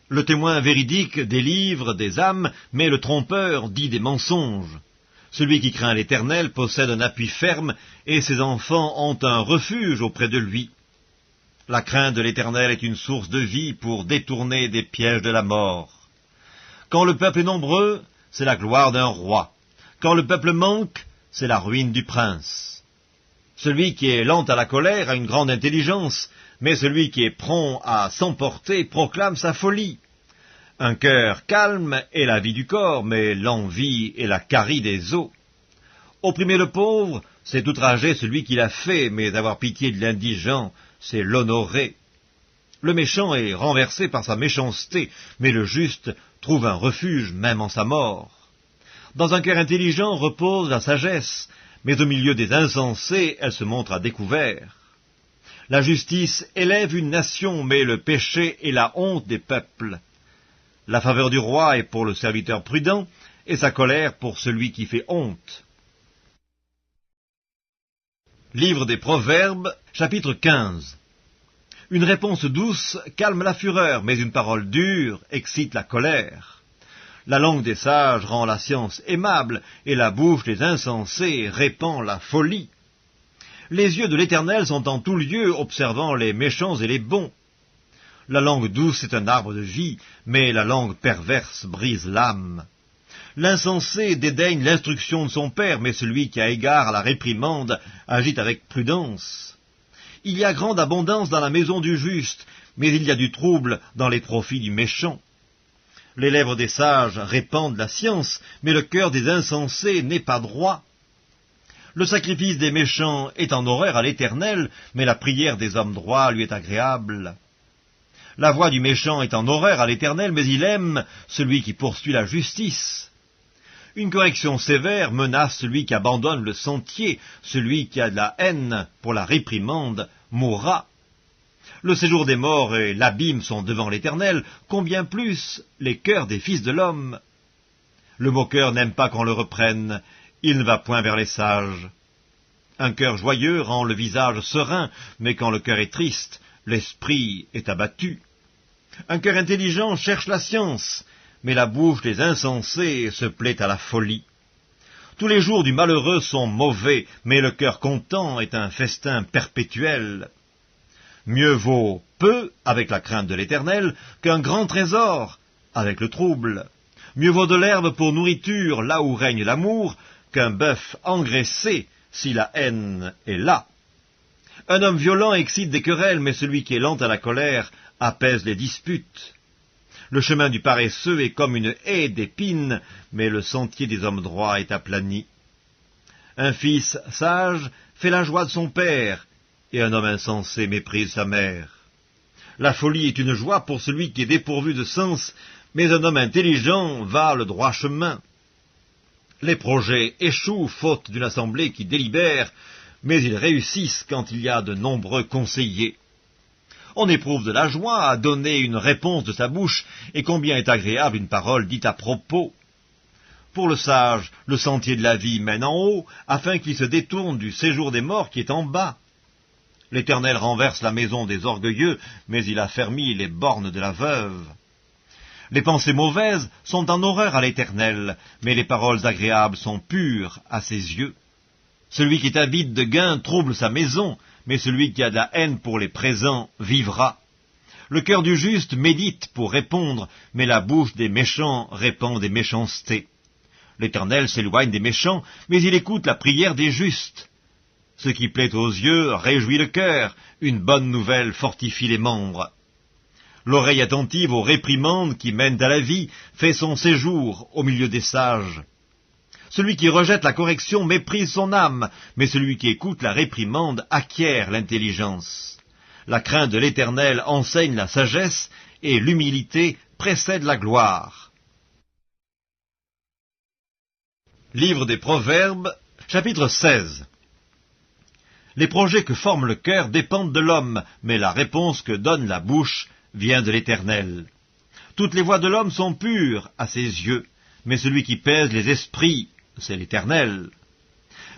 A: Le témoin véridique délivre des âmes, mais le trompeur dit des mensonges. Celui qui craint l'Éternel possède un appui ferme, et ses enfants ont un refuge auprès de lui. La crainte de l'Éternel est une source de vie pour détourner des pièges de la mort. Quand le peuple est nombreux, c'est la gloire d'un roi. Quand le peuple manque, c'est la ruine du prince. Celui qui est lent à la colère a une grande intelligence, mais celui qui est prompt à s'emporter proclame sa folie. Un cœur calme est la vie du corps, mais l'envie est la carie des os. Opprimer le pauvre, c'est outrager celui qui l'a fait, mais avoir pitié de l'indigent, c'est l'honorer. Le méchant est renversé par sa méchanceté, mais le juste trouve un refuge même en sa mort. Dans un cœur intelligent repose la sagesse, mais au milieu des insensés, elle se montre à découvert. La justice élève une nation, mais le péché est la honte des peuples. La faveur du roi est pour le serviteur prudent, et sa colère pour celui qui fait honte. Livre des Proverbes, chapitre 15. Une réponse douce calme la fureur, mais une parole dure excite la colère. La langue des sages rend la science aimable, et la bouche des insensés répand la folie. Les yeux de l'Éternel sont en tout lieu, observant les méchants et les bons. La langue douce est un arbre de vie, mais la langue perverse brise l'âme. L'insensé dédaigne l'instruction de son père, mais celui qui a égard à la réprimande agit avec prudence. Il y a grande abondance dans la maison du juste, mais il y a du trouble dans les profits du méchant. Les lèvres des sages répandent la science, mais le cœur des insensés n'est pas droit. Le sacrifice des méchants est en horreur à l'Éternel, mais la prière des hommes droits lui est agréable. La voie du méchant est en horreur à l'Éternel, mais il aime celui qui poursuit la justice. Une correction sévère menace celui qui abandonne le sentier, celui qui a de la haine pour la réprimande mourra. Le séjour des morts et l'abîme sont devant l'Éternel, combien plus les cœurs des fils de l'homme. Le moqueur n'aime pas qu'on le reprenne, il ne va point vers les sages. Un cœur joyeux rend le visage serein, mais quand le cœur est triste, l'esprit est abattu. Un cœur intelligent cherche la science, mais la bouche des insensés se plaît à la folie. Tous les jours du malheureux sont mauvais, mais le cœur content est un festin perpétuel. Mieux vaut peu avec la crainte de l'Éternel qu'un grand trésor avec le trouble. Mieux vaut de l'herbe pour nourriture là où règne l'amour qu'un bœuf engraissé si la haine est là. Un homme violent excite des querelles, mais celui qui est lent à la colère apaise les disputes. Le chemin du paresseux est comme une haie d'épines, mais le sentier des hommes droits est aplani. Un fils sage fait la joie de son père, et un homme insensé méprise sa mère. La folie est une joie pour celui qui est dépourvu de sens, mais un homme intelligent va le droit chemin. Les projets échouent faute d'une assemblée qui délibère, mais ils réussissent quand il y a de nombreux conseillers. On éprouve de la joie à donner une réponse de sa bouche, et combien est agréable une parole dite à propos. Pour le sage, le sentier de la vie mène en haut, afin qu'il se détourne du séjour des morts qui est en bas. L'Éternel renverse la maison des orgueilleux, mais il affermit les bornes de la veuve. Les pensées mauvaises sont en horreur à l'Éternel, mais les paroles agréables sont pures à ses yeux. Celui qui est avide de gain trouble sa maison, mais celui qui a de la haine pour les présents vivra. Le cœur du juste médite pour répondre, mais la bouche des méchants répand des méchancetés. L'Éternel s'éloigne des méchants, mais il écoute la prière des justes. Ce qui plaît aux yeux réjouit le cœur, une bonne nouvelle fortifie les membres. L'oreille attentive aux réprimandes qui mènent à la vie fait son séjour au milieu des sages. Celui qui rejette la correction méprise son âme, mais celui qui écoute la réprimande acquiert l'intelligence. La crainte de l'Éternel enseigne la sagesse, et l'humilité précède la gloire. Livre des Proverbes, chapitre 16. Les projets que forme le cœur dépendent de l'homme, mais la réponse que donne la bouche vient de l'Éternel. Toutes les voies de l'homme sont pures à ses yeux, mais celui qui pèse les esprits, c'est l'Éternel.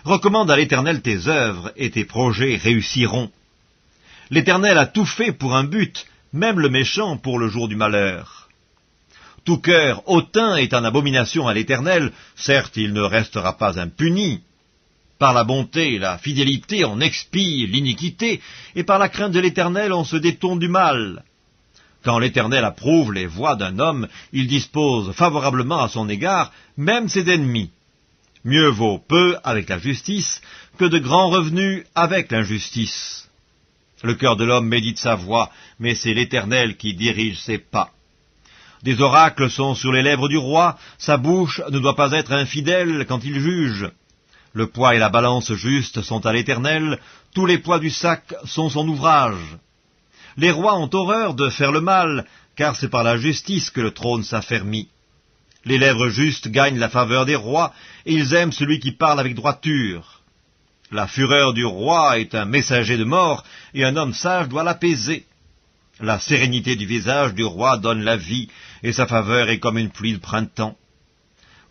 A: Recommande à l'Éternel tes œuvres, et tes projets réussiront. L'Éternel a tout fait pour un but, même le méchant pour le jour du malheur. Tout cœur hautain est en abomination à l'Éternel, certes il ne restera pas impuni. Par la bonté et la fidélité on expie l'iniquité, et par la crainte de l'Éternel on se détourne du mal. Quand l'Éternel approuve les voies d'un homme, il dispose favorablement à son égard, même ses ennemis. Mieux vaut peu avec la justice que de grands revenus avec l'injustice. Le cœur de l'homme médite sa voie, mais c'est l'Éternel qui dirige ses pas. Des oracles sont sur les lèvres du roi, sa bouche ne doit pas être infidèle quand il juge. Le poids et la balance juste sont à l'Éternel, tous les poids du sac sont son ouvrage. Les rois ont horreur de faire le mal, car c'est par la justice que le trône s'affermit. Les lèvres justes gagnent la faveur des rois, et ils aiment celui qui parle avec droiture. La fureur du roi est un messager de mort, et un homme sage doit l'apaiser. La sérénité du visage du roi donne la vie, et sa faveur est comme une pluie de printemps.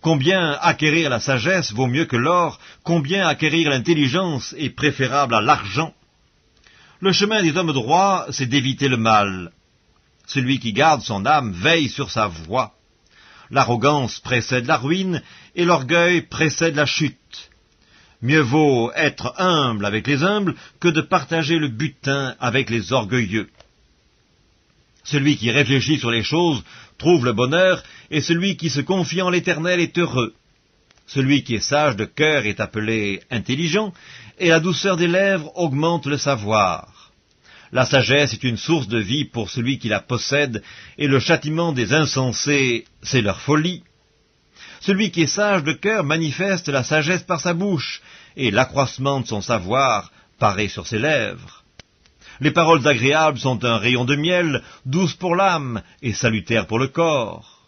A: Combien acquérir la sagesse vaut mieux que l'or, combien acquérir l'intelligence est préférable à l'argent. Le chemin des hommes droits, c'est d'éviter le mal. Celui qui garde son âme veille sur sa voie. L'arrogance précède la ruine, et l'orgueil précède la chute. Mieux vaut être humble avec les humbles que de partager le butin avec les orgueilleux. Celui qui réfléchit sur les choses trouve le bonheur, et celui qui se confie en l'Éternel est heureux. Celui qui est sage de cœur est appelé intelligent, et la douceur des lèvres augmente le savoir. La sagesse est une source de vie pour celui qui la possède, et le châtiment des insensés, c'est leur folie. Celui qui est sage de cœur manifeste la sagesse par sa bouche, et l'accroissement de son savoir paraît sur ses lèvres. Les paroles agréables sont un rayon de miel, douces pour l'âme et salutaires pour le corps.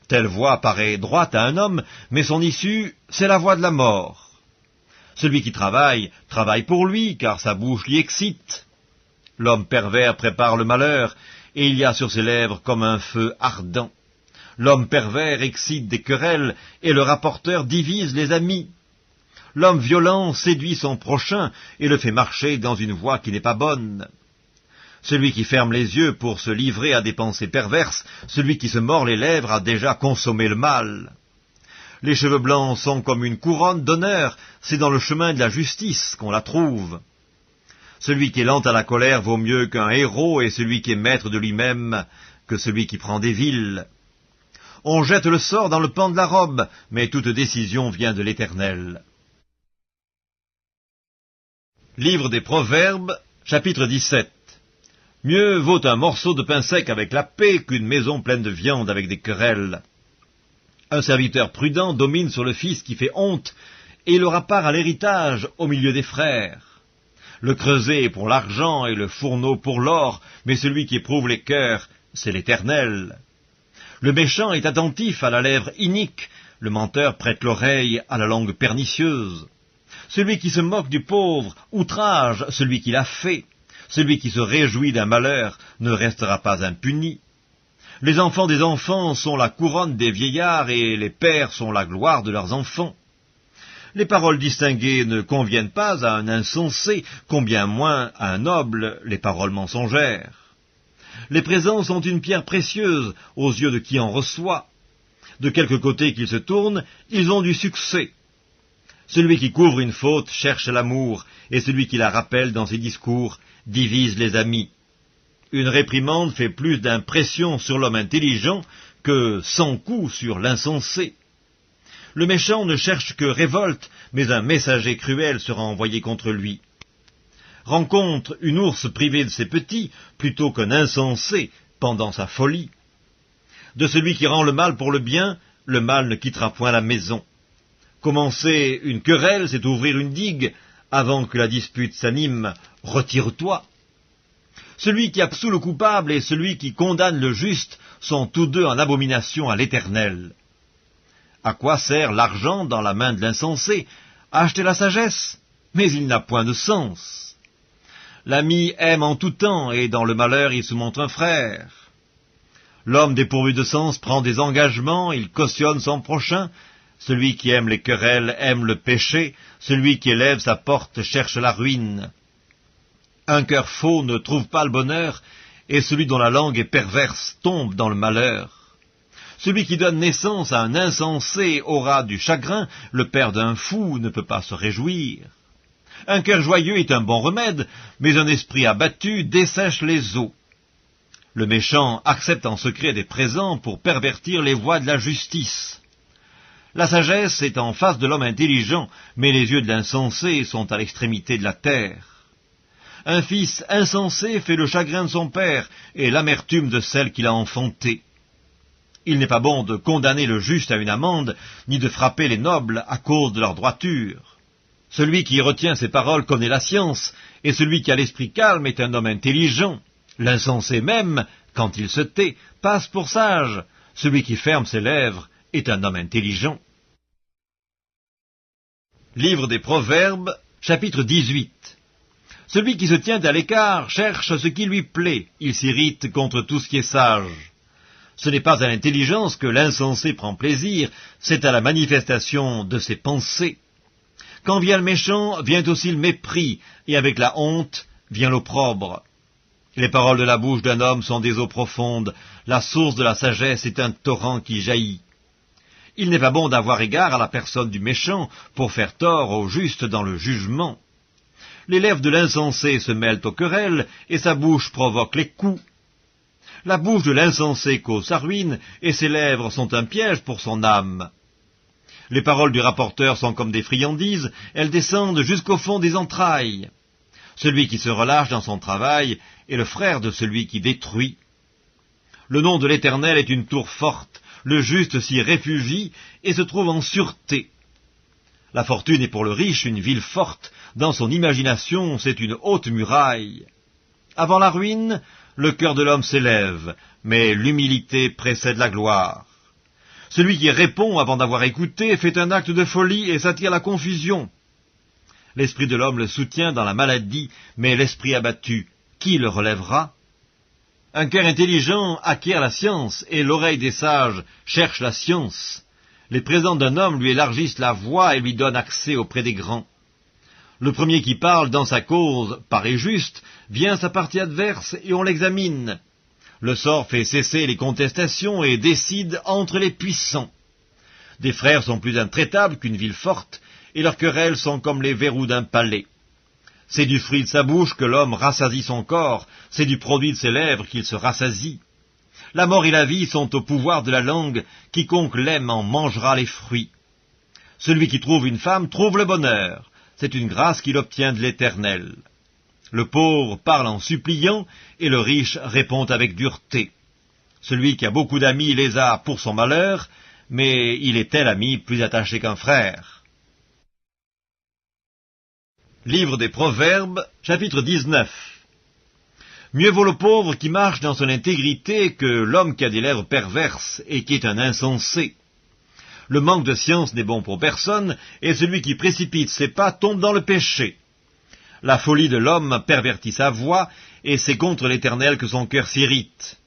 A: Telle voie paraît droite à un homme, mais son issue, c'est la voie de la mort. Celui qui travaille, travaille pour lui, car sa bouche l'y excite. L'homme pervers prépare le malheur, et il y a sur ses lèvres comme un feu ardent. L'homme pervers excite des querelles, et le rapporteur divise les amis. L'homme violent séduit son prochain, et le fait marcher dans une voie qui n'est pas bonne. Celui qui ferme les yeux pour se livrer à des pensées perverses, celui qui se mord les lèvres a déjà consommé le mal. Les cheveux blancs sont comme une couronne d'honneur, c'est dans le chemin de la justice qu'on la trouve. Celui qui est lent à la colère vaut mieux qu'un héros, et celui qui est maître de lui-même que celui qui prend des villes. On jette le sort dans le pan de la robe, mais toute décision vient de l'Éternel. Livre des Proverbes, chapitre 17. Mieux vaut un morceau de pain sec avec la paix qu'une maison pleine de viande avec des querelles. Un serviteur prudent domine sur le fils qui fait honte, et il aura part à l'héritage au milieu des frères. Le creuset est pour l'argent et le fourneau pour l'or, mais celui qui éprouve les cœurs, c'est l'Éternel. Le méchant est attentif à la lèvre inique, le menteur prête l'oreille à la langue pernicieuse. Celui qui se moque du pauvre outrage celui qui l'a fait. Celui qui se réjouit d'un malheur ne restera pas impuni. Les enfants des enfants sont la couronne des vieillards, et les pères sont la gloire de leurs enfants. Les paroles distinguées ne conviennent pas à un insensé, combien moins à un noble les paroles mensongères. Les présents sont une pierre précieuse aux yeux de qui en reçoit. De quelque côté qu'ils se tournent, ils ont du succès. Celui qui couvre une faute cherche l'amour, et celui qui la rappelle dans ses discours divise les amis. Une réprimande fait plus d'impression sur l'homme intelligent que 100 coups sur l'insensé. Le méchant ne cherche que révolte, mais un messager cruel sera envoyé contre lui. Rencontre une ours privée de ses petits, plutôt qu'un insensé pendant sa folie. De celui qui rend le mal pour le bien, le mal ne quittera point la maison. Commencer une querelle, c'est ouvrir une digue. Avant que la dispute s'anime, retire-toi. Celui qui absout le coupable et celui qui condamne le juste sont tous deux en abomination à l'Éternel. À quoi sert l'argent dans la main de l'insensé? Acheter la sagesse, mais il n'a point de sens. L'ami aime en tout temps, et dans le malheur il se montre un frère. L'homme dépourvu de sens prend des engagements, il cautionne son prochain. Celui qui aime les querelles aime le péché, celui qui élève sa porte cherche la ruine. Un cœur faux ne trouve pas le bonheur, et celui dont la langue est perverse tombe dans le malheur. Celui qui donne naissance à un insensé aura du chagrin, le père d'un fou ne peut pas se réjouir. Un cœur joyeux est un bon remède, mais un esprit abattu dessèche les eaux. Le méchant accepte en secret des présents pour pervertir les voies de la justice. La sagesse est en face de l'homme intelligent, mais les yeux de l'insensé sont à l'extrémité de la terre. Un fils insensé fait le chagrin de son père et l'amertume de celle qu'il a enfantée. Il n'est pas bon de condamner le juste à une amende, ni de frapper les nobles à cause de leur droiture. Celui qui retient ses paroles connaît la science, et celui qui a l'esprit calme est un homme intelligent. L'insensé même, quand il se tait, passe pour sage. Celui qui ferme ses lèvres est un homme intelligent. Livre des Proverbes, chapitre 18. Celui qui se tient à l'écart cherche ce qui lui plaît, il s'irrite contre tout ce qui est sage. Ce n'est pas à l'intelligence que l'insensé prend plaisir, c'est à la manifestation de ses pensées. Quand vient le méchant, vient aussi le mépris, et avec la honte vient l'opprobre. Les paroles de la bouche d'un homme sont des eaux profondes, la source de la sagesse est un torrent qui jaillit. Il n'est pas bon d'avoir égard à la personne du méchant pour faire tort au juste dans le jugement. Les lèvres de l'insensé se mêlent aux querelles, et sa bouche provoque les coups. La bouche de l'insensé cause sa ruine, et ses lèvres sont un piège pour son âme. Les paroles du rapporteur sont comme des friandises, elles descendent jusqu'au fond des entrailles. Celui qui se relâche dans son travail est le frère de celui qui détruit. Le nom de l'Éternel est une tour forte, le juste s'y réfugie et se trouve en sûreté. La fortune est pour le riche une ville forte, dans son imagination c'est une haute muraille. Avant la ruine, le cœur de l'homme s'élève, mais l'humilité précède la gloire. Celui qui répond avant d'avoir écouté fait un acte de folie et s'attire la confusion. L'esprit de l'homme le soutient dans la maladie, mais l'esprit abattu, qui le relèvera? Un cœur intelligent acquiert la science, et l'oreille des sages cherche la science. Les présents d'un homme lui élargissent la voie et lui donnent accès auprès des grands. Le premier qui parle dans sa cause paraît juste, vient sa partie adverse et on l'examine. Le sort fait cesser les contestations et décide entre les puissants. Des frères sont plus intraitables qu'une ville forte, et leurs querelles sont comme les verrous d'un palais. C'est du fruit de sa bouche que l'homme rassasie son corps, c'est du produit de ses lèvres qu'il se rassasie. La mort et la vie sont au pouvoir de la langue, quiconque l'aime en mangera les fruits. Celui qui trouve une femme trouve le bonheur, c'est une grâce qu'il obtient de l'Éternel. Le pauvre parle en suppliant, et le riche répond avec dureté. Celui qui a beaucoup d'amis les a pour son malheur, mais il est tel ami plus attaché qu'un frère. Livre des Proverbes, chapitre 19. Mieux vaut le pauvre qui marche dans son intégrité que l'homme qui a des lèvres perverses et qui est un insensé. Le manque de science n'est bon pour personne, et celui qui précipite ses pas tombe dans le péché. La folie de l'homme pervertit sa voix, et c'est contre l'Éternel que son cœur s'irrite.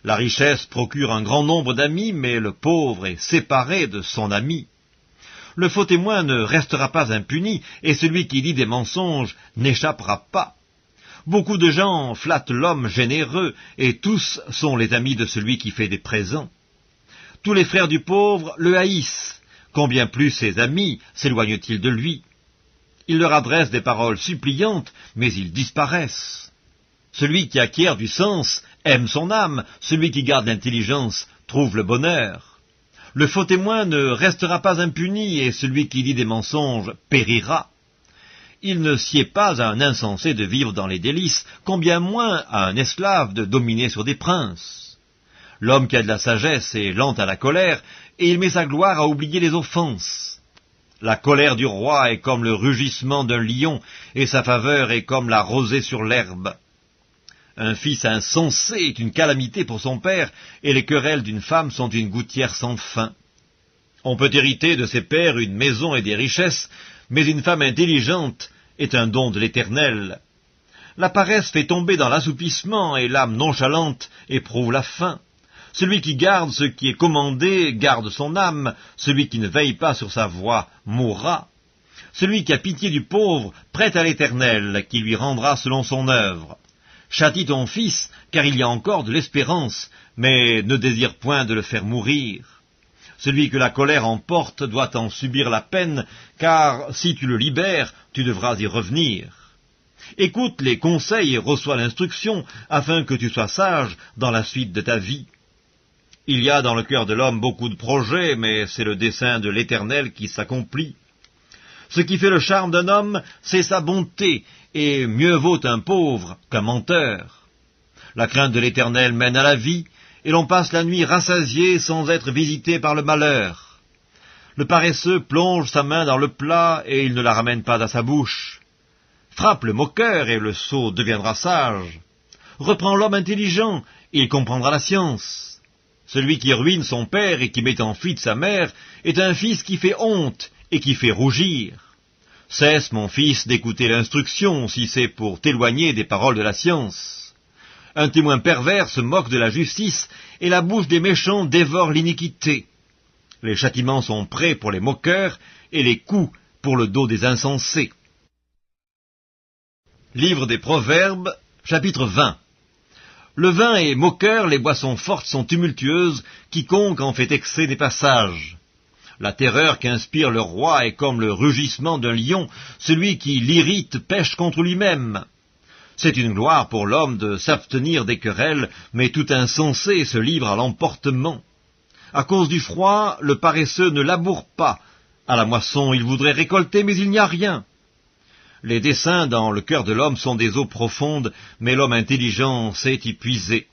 A: La richesse procure un grand nombre d'amis, mais le pauvre est séparé de son ami. Le faux témoin ne restera pas impuni, et celui qui dit des mensonges n'échappera pas. Beaucoup de gens flattent l'homme généreux, et tous sont les amis de celui qui fait des présents. Tous les frères du pauvre le haïssent, combien plus ses amis s'éloignent-ils de lui? Il leur adresse des paroles suppliantes, mais ils disparaissent. Celui qui acquiert du sens aime son âme, celui qui garde l'intelligence trouve le bonheur. Le faux témoin ne restera pas impuni, et celui qui dit des mensonges périra. Il ne sied pas à un insensé de vivre dans les délices, combien moins à un esclave de dominer sur des princes. L'homme qui a de la sagesse est lent à la colère, et il met sa gloire à oublier les offenses. La colère du roi est comme le rugissement d'un lion, et sa faveur est comme la rosée sur l'herbe. Un fils insensé est une calamité pour son père, et les querelles d'une femme sont une gouttière sans fin. On peut hériter de ses pères une maison et des richesses, mais une femme intelligente est un don de l'Éternel. La paresse fait tomber dans l'assoupissement, et l'âme nonchalante éprouve la faim. Celui qui garde ce qui est commandé garde son âme, celui qui ne veille pas sur sa voie mourra. Celui qui a pitié du pauvre prête à l'Éternel, qui lui rendra selon son œuvre. Châtie ton fils, car il y a encore de l'espérance, mais ne désire point de le faire mourir. Celui que la colère emporte doit en subir la peine, car si tu le libères, tu devras y revenir. Écoute les conseils et reçois l'instruction, afin que tu sois sage dans la suite de ta vie. Il y a dans le cœur de l'homme beaucoup de projets, mais c'est le dessein de l'Éternel qui s'accomplit. Ce qui fait le charme d'un homme, c'est sa bonté, et mieux vaut un pauvre qu'un menteur. La crainte de l'Éternel mène à la vie, et l'on passe la nuit rassasié sans être visité par le malheur. Le paresseux plonge sa main dans le plat, et il ne la ramène pas à sa bouche. Frappe le moqueur, et le sot deviendra sage. Reprends l'homme intelligent, et il comprendra la science. Celui qui ruine son père et qui met en fuite sa mère est un fils qui fait honte et qui fait rougir. Cesse, mon fils, d'écouter l'instruction, si c'est pour t'éloigner des paroles de la science. Un témoin pervers se moque de la justice, et la bouche des méchants dévore l'iniquité. Les châtiments sont prêts pour les moqueurs, et les coups pour le dos des insensés. Livre des Proverbes, chapitre 20. Le vin est moqueur, les boissons fortes sont tumultueuses, quiconque en fait excès n'est pas sage. La terreur qu'inspire le roi est comme le rugissement d'un lion, celui qui l'irrite pêche contre lui-même. C'est une gloire pour l'homme de s'abstenir des querelles, mais tout insensé se livre à l'emportement. À cause du froid, le paresseux ne laboure pas. À la moisson, il voudrait récolter, mais il n'y a rien. Les desseins dans le cœur de l'homme sont des eaux profondes, mais l'homme intelligent sait y puiser.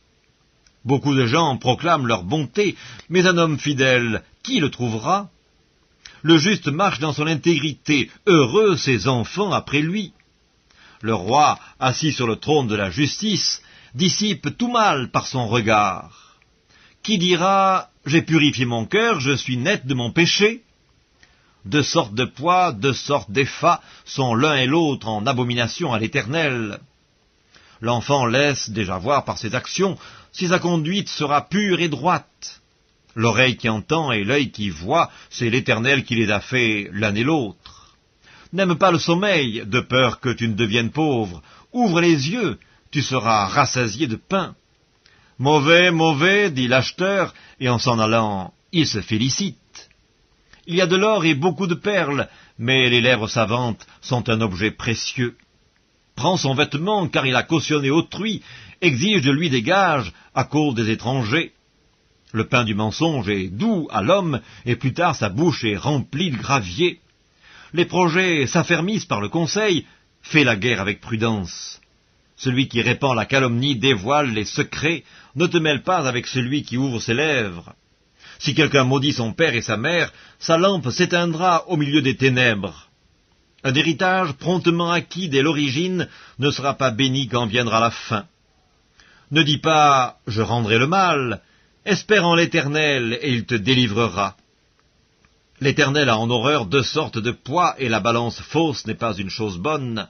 A: Beaucoup de gens proclament leur bonté, mais un homme fidèle, qui le trouvera? Le juste marche dans son intégrité, heureux ses enfants après lui. Le roi, assis sur le trône de la justice, dissipe tout mal par son regard. Qui dira « J'ai purifié mon cœur, je suis net de mon péché » Deux sortes de poids, deux sortes d'effats sont l'un et l'autre en abomination à l'Éternel. L'enfant laisse déjà voir par ses actions si sa conduite sera pure et droite. L'oreille qui entend et l'œil qui voit, c'est l'Éternel qui les a faits l'un et l'autre. N'aime pas le sommeil, de peur que tu ne deviennes pauvre. Ouvre les yeux, tu seras rassasié de pain. Mauvais, mauvais, dit l'acheteur, et en s'en allant, il se félicite. Il y a de l'or et beaucoup de perles, mais les lèvres savantes sont un objet précieux. Prends son vêtement, car il a cautionné autrui, exige de lui des gages à cause des étrangers. Le pain du mensonge est doux à l'homme, et plus tard sa bouche est remplie de gravier. Les projets s'affermissent par le conseil, fais la guerre avec prudence. Celui qui répand la calomnie dévoile les secrets, ne te mêle pas avec celui qui ouvre ses lèvres. Si quelqu'un maudit son père et sa mère, sa lampe s'éteindra au milieu des ténèbres. Un héritage promptement acquis dès l'origine ne sera pas béni quand viendra la fin. Ne dis pas « je rendrai le mal », espère en l'Éternel et il te délivrera. L'Éternel a en horreur deux sortes de poids et la balance fausse n'est pas une chose bonne.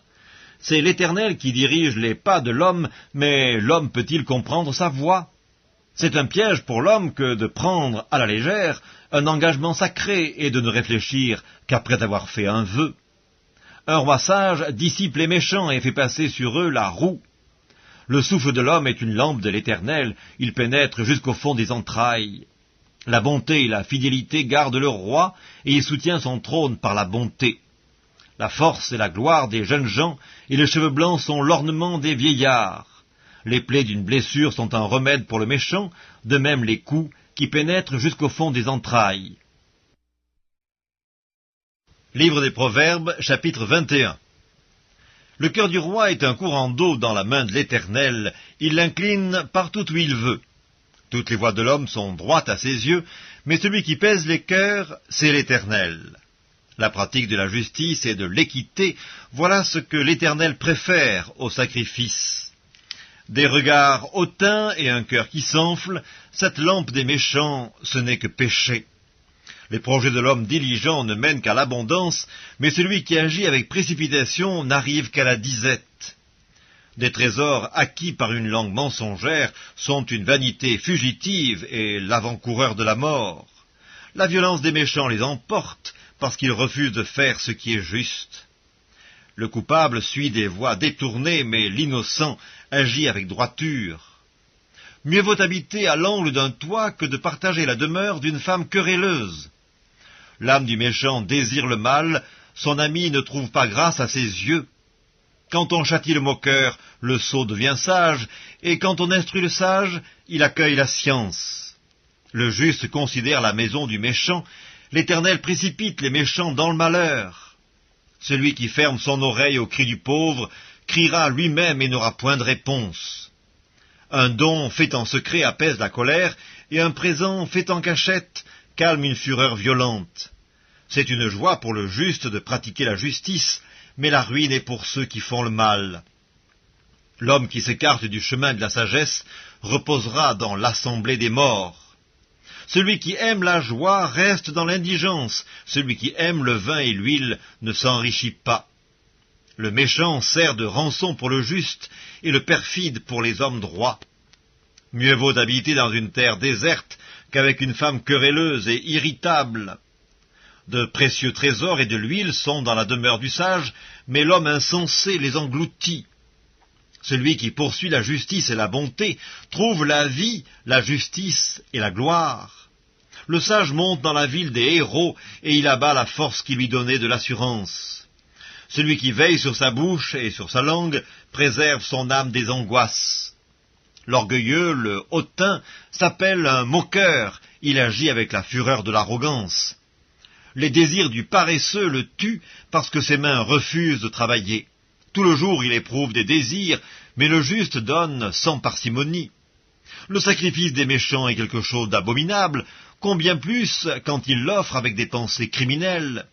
A: C'est l'Éternel qui dirige les pas de l'homme, mais l'homme peut-il comprendre sa voie? C'est un piège pour l'homme que de prendre à la légère un engagement sacré et de ne réfléchir qu'après avoir fait un vœu. Un roi sage dissipe les méchants et fait passer sur eux la roue. Le souffle de l'homme est une lampe de l'Éternel, il pénètre jusqu'au fond des entrailles. La bonté et la fidélité gardent le roi, et il soutient son trône par la bonté. La force et la gloire des jeunes gens, et les cheveux blancs sont l'ornement des vieillards. Les plaies d'une blessure sont un remède pour le méchant, de même les coups qui pénètrent jusqu'au fond des entrailles. Livre des Proverbes, chapitre 21. Le cœur du roi est un courant d'eau dans la main de l'Éternel, il l'incline partout où il veut. Toutes les voies de l'homme sont droites à ses yeux, mais celui qui pèse les cœurs, c'est l'Éternel. La pratique de la justice et de l'équité, voilà ce que l'Éternel préfère au sacrifice. Des regards hautains et un cœur qui s'enfle, cette lampe des méchants, ce n'est que péché. Les projets de l'homme diligent ne mènent qu'à l'abondance, mais celui qui agit avec précipitation n'arrive qu'à la disette. Des trésors acquis par une langue mensongère sont une vanité fugitive et l'avant-coureur de la mort. La violence des méchants les emporte parce qu'ils refusent de faire ce qui est juste. Le coupable suit des voies détournées, mais l'innocent agit avec droiture. Mieux vaut habiter à l'angle d'un toit que de partager la demeure d'une femme querelleuse. L'âme du méchant désire le mal, son ami ne trouve pas grâce à ses yeux. Quand on châtie le moqueur, le sot devient sage, et quand on instruit le sage, il accueille la science. Le juste considère la maison du méchant, l'Éternel précipite les méchants dans le malheur. Celui qui ferme son oreille au cri du pauvre criera lui-même et n'aura point de réponse. Un don fait en secret apaise la colère, et un présent fait en cachette calme une fureur violente. C'est une joie pour le juste de pratiquer la justice, mais la ruine est pour ceux qui font le mal. L'homme qui s'écarte du chemin de la sagesse reposera dans l'assemblée des morts. Celui qui aime la joie reste dans l'indigence, celui qui aime le vin et l'huile ne s'enrichit pas. Le méchant sert de rançon pour le juste, et le perfide pour les hommes droits. Mieux vaut habiter dans une terre déserte qu'avec une femme querelleuse et irritable. De précieux trésors et de l'huile sont dans la demeure du sage, mais l'homme insensé les engloutit. Celui qui poursuit la justice et la bonté trouve la vie, la justice et la gloire. Le sage monte dans la ville des héros, et il abat la force qui lui donnait de l'assurance. Celui qui veille sur sa bouche et sur sa langue préserve son âme des angoisses. L'orgueilleux, le hautain, s'appelle un moqueur, il agit avec la fureur de l'arrogance. Les désirs du paresseux le tuent parce que ses mains refusent de travailler. Tout le jour il éprouve des désirs, mais le juste donne sans parcimonie. Le sacrifice des méchants est quelque chose d'abominable, combien plus quand il l'offre avec des pensées criminelles.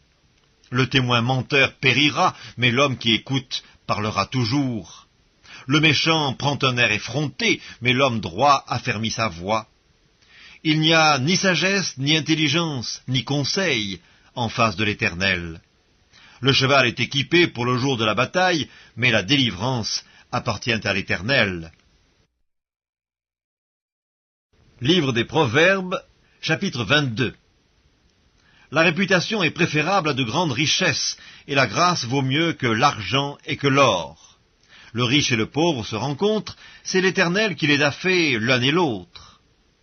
A: Le témoin menteur périra, mais l'homme qui écoute parlera toujours. Le méchant prend un air effronté, mais l'homme droit affermit sa voix. Il n'y a ni sagesse, ni intelligence, ni conseil en face de l'Éternel. Le cheval est équipé pour le jour de la bataille, mais la délivrance appartient à l'Éternel. Livre des Proverbes, chapitre 22. La réputation est préférable à de grandes richesses, et la grâce vaut mieux que l'argent et que l'or. Le riche et le pauvre se rencontrent, c'est l'Éternel qui les a fait l'un et l'autre.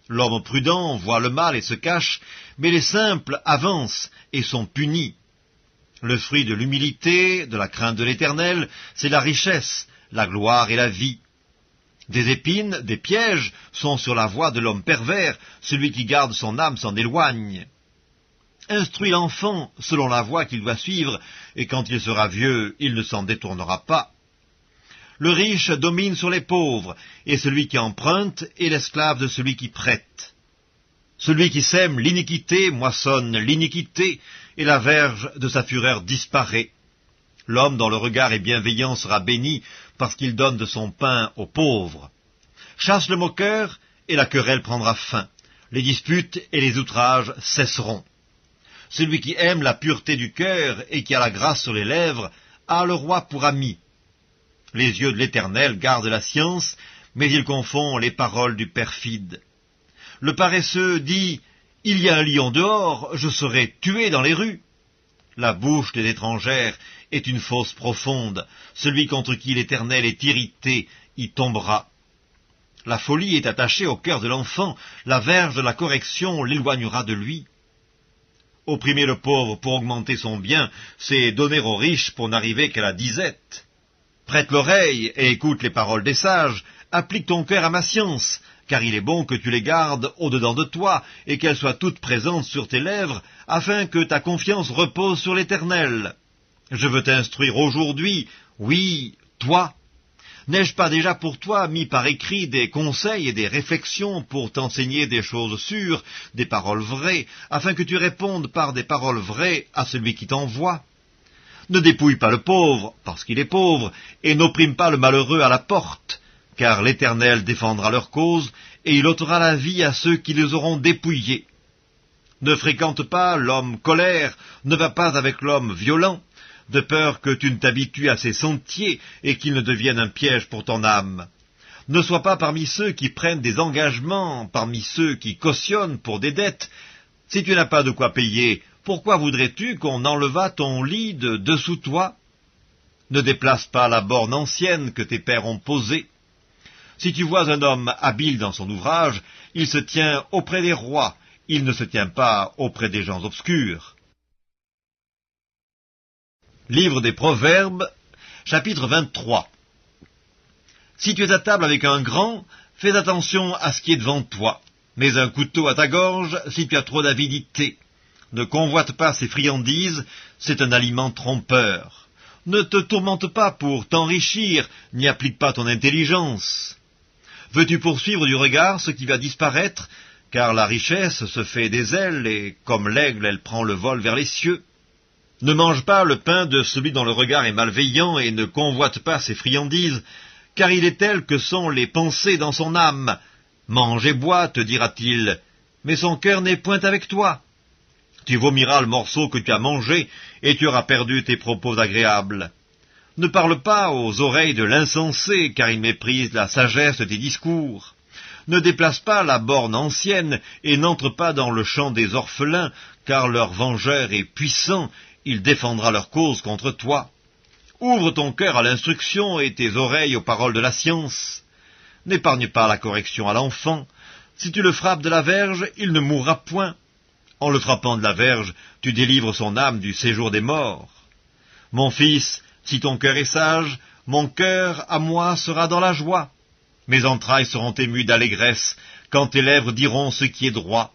A: L'homme prudent voit le mal et se cache, mais les simples avancent et sont punis. Le fruit de l'humilité, de la crainte de l'Éternel, c'est la richesse, la gloire et la vie. Des épines, des pièges sont sur la voie de l'homme pervers, celui qui garde son âme s'en éloigne. Instruis l'enfant selon la voie qu'il doit suivre, et quand il sera vieux, il ne s'en détournera pas. Le riche domine sur les pauvres, et celui qui emprunte est l'esclave de celui qui prête. Celui qui sème l'iniquité moissonne l'iniquité, et la verge de sa fureur disparaît. L'homme dont le regard est bienveillant sera béni, parce qu'il donne de son pain aux pauvres. Chasse le moqueur, et la querelle prendra fin. Les disputes et les outrages cesseront. Celui qui aime la pureté du cœur et qui a la grâce sur les lèvres a le roi pour ami. Les yeux de l'Éternel gardent la science, mais il confond les paroles du perfide. Le paresseux dit « Il y a un lion dehors, je serai tué dans les rues ». La bouche des étrangères est une fosse profonde. Celui contre qui l'Éternel est irrité y tombera. La folie est attachée au cœur de l'enfant, la verge de la correction l'éloignera de lui. Opprimer le pauvre pour augmenter son bien, c'est donner aux riches pour n'arriver qu'à la disette. Prête l'oreille et écoute les paroles des sages, applique ton cœur à ma science, car il est bon que tu les gardes au-dedans de toi, et qu'elles soient toutes présentes sur tes lèvres, afin que ta confiance repose sur l'Éternel. Je veux t'instruire aujourd'hui, oui, toi. N'ai-je pas déjà pour toi mis par écrit des conseils et des réflexions pour t'enseigner des choses sûres, des paroles vraies, afin que tu répondes par des paroles vraies à celui qui t'envoie? Ne dépouille pas le pauvre, parce qu'il est pauvre, et n'opprime pas le malheureux à la porte, car l'Éternel défendra leur cause, et il ôtera la vie à ceux qui les auront dépouillés. Ne fréquente pas l'homme colère, ne va pas avec l'homme violent, de peur que tu ne t'habitues à ses sentiers et qu'il ne devienne un piège pour ton âme. Ne sois pas parmi ceux qui prennent des engagements, parmi ceux qui cautionnent pour des dettes. Si tu n'as pas de quoi payer, pourquoi voudrais-tu qu'on enlevât ton lit de dessous toi? Ne déplace pas la borne ancienne que tes pères ont posée. Si tu vois un homme habile dans son ouvrage, il se tient auprès des rois, il ne se tient pas auprès des gens obscurs. Livre des Proverbes, chapitre 23. Si tu es à table avec un grand, fais attention à ce qui est devant toi. Mets un couteau à ta gorge si tu as trop d'avidité. Ne convoite pas ses friandises, c'est un aliment trompeur. Ne te tourmente pas pour t'enrichir, n'y applique pas ton intelligence. Veux-tu poursuivre du regard ce qui va disparaître, car la richesse se fait des ailes, et comme l'aigle elle prend le vol vers les cieux. Ne mange pas le pain de celui dont le regard est malveillant, et ne convoite pas ses friandises, car il est tel que sont les pensées dans son âme. Mange et bois, te dira-t-il, mais son cœur n'est point avec toi. Tu vomiras le morceau que tu as mangé, et tu auras perdu tes propos agréables. Ne parle pas aux oreilles de l'insensé, car il méprise la sagesse de tes discours. Ne déplace pas la borne ancienne, et n'entre pas dans le champ des orphelins, car leur vengeur est puissant, il défendra leur cause contre toi. Ouvre ton cœur à l'instruction et tes oreilles aux paroles de la science. N'épargne pas la correction à l'enfant. Si tu le frappes de la verge, il ne mourra point. En le frappant de la verge, tu délivres son âme du séjour des morts. Mon fils, si ton cœur est sage, mon cœur à moi sera dans la joie. Mes entrailles seront émues d'allégresse, quand tes lèvres diront ce qui est droit.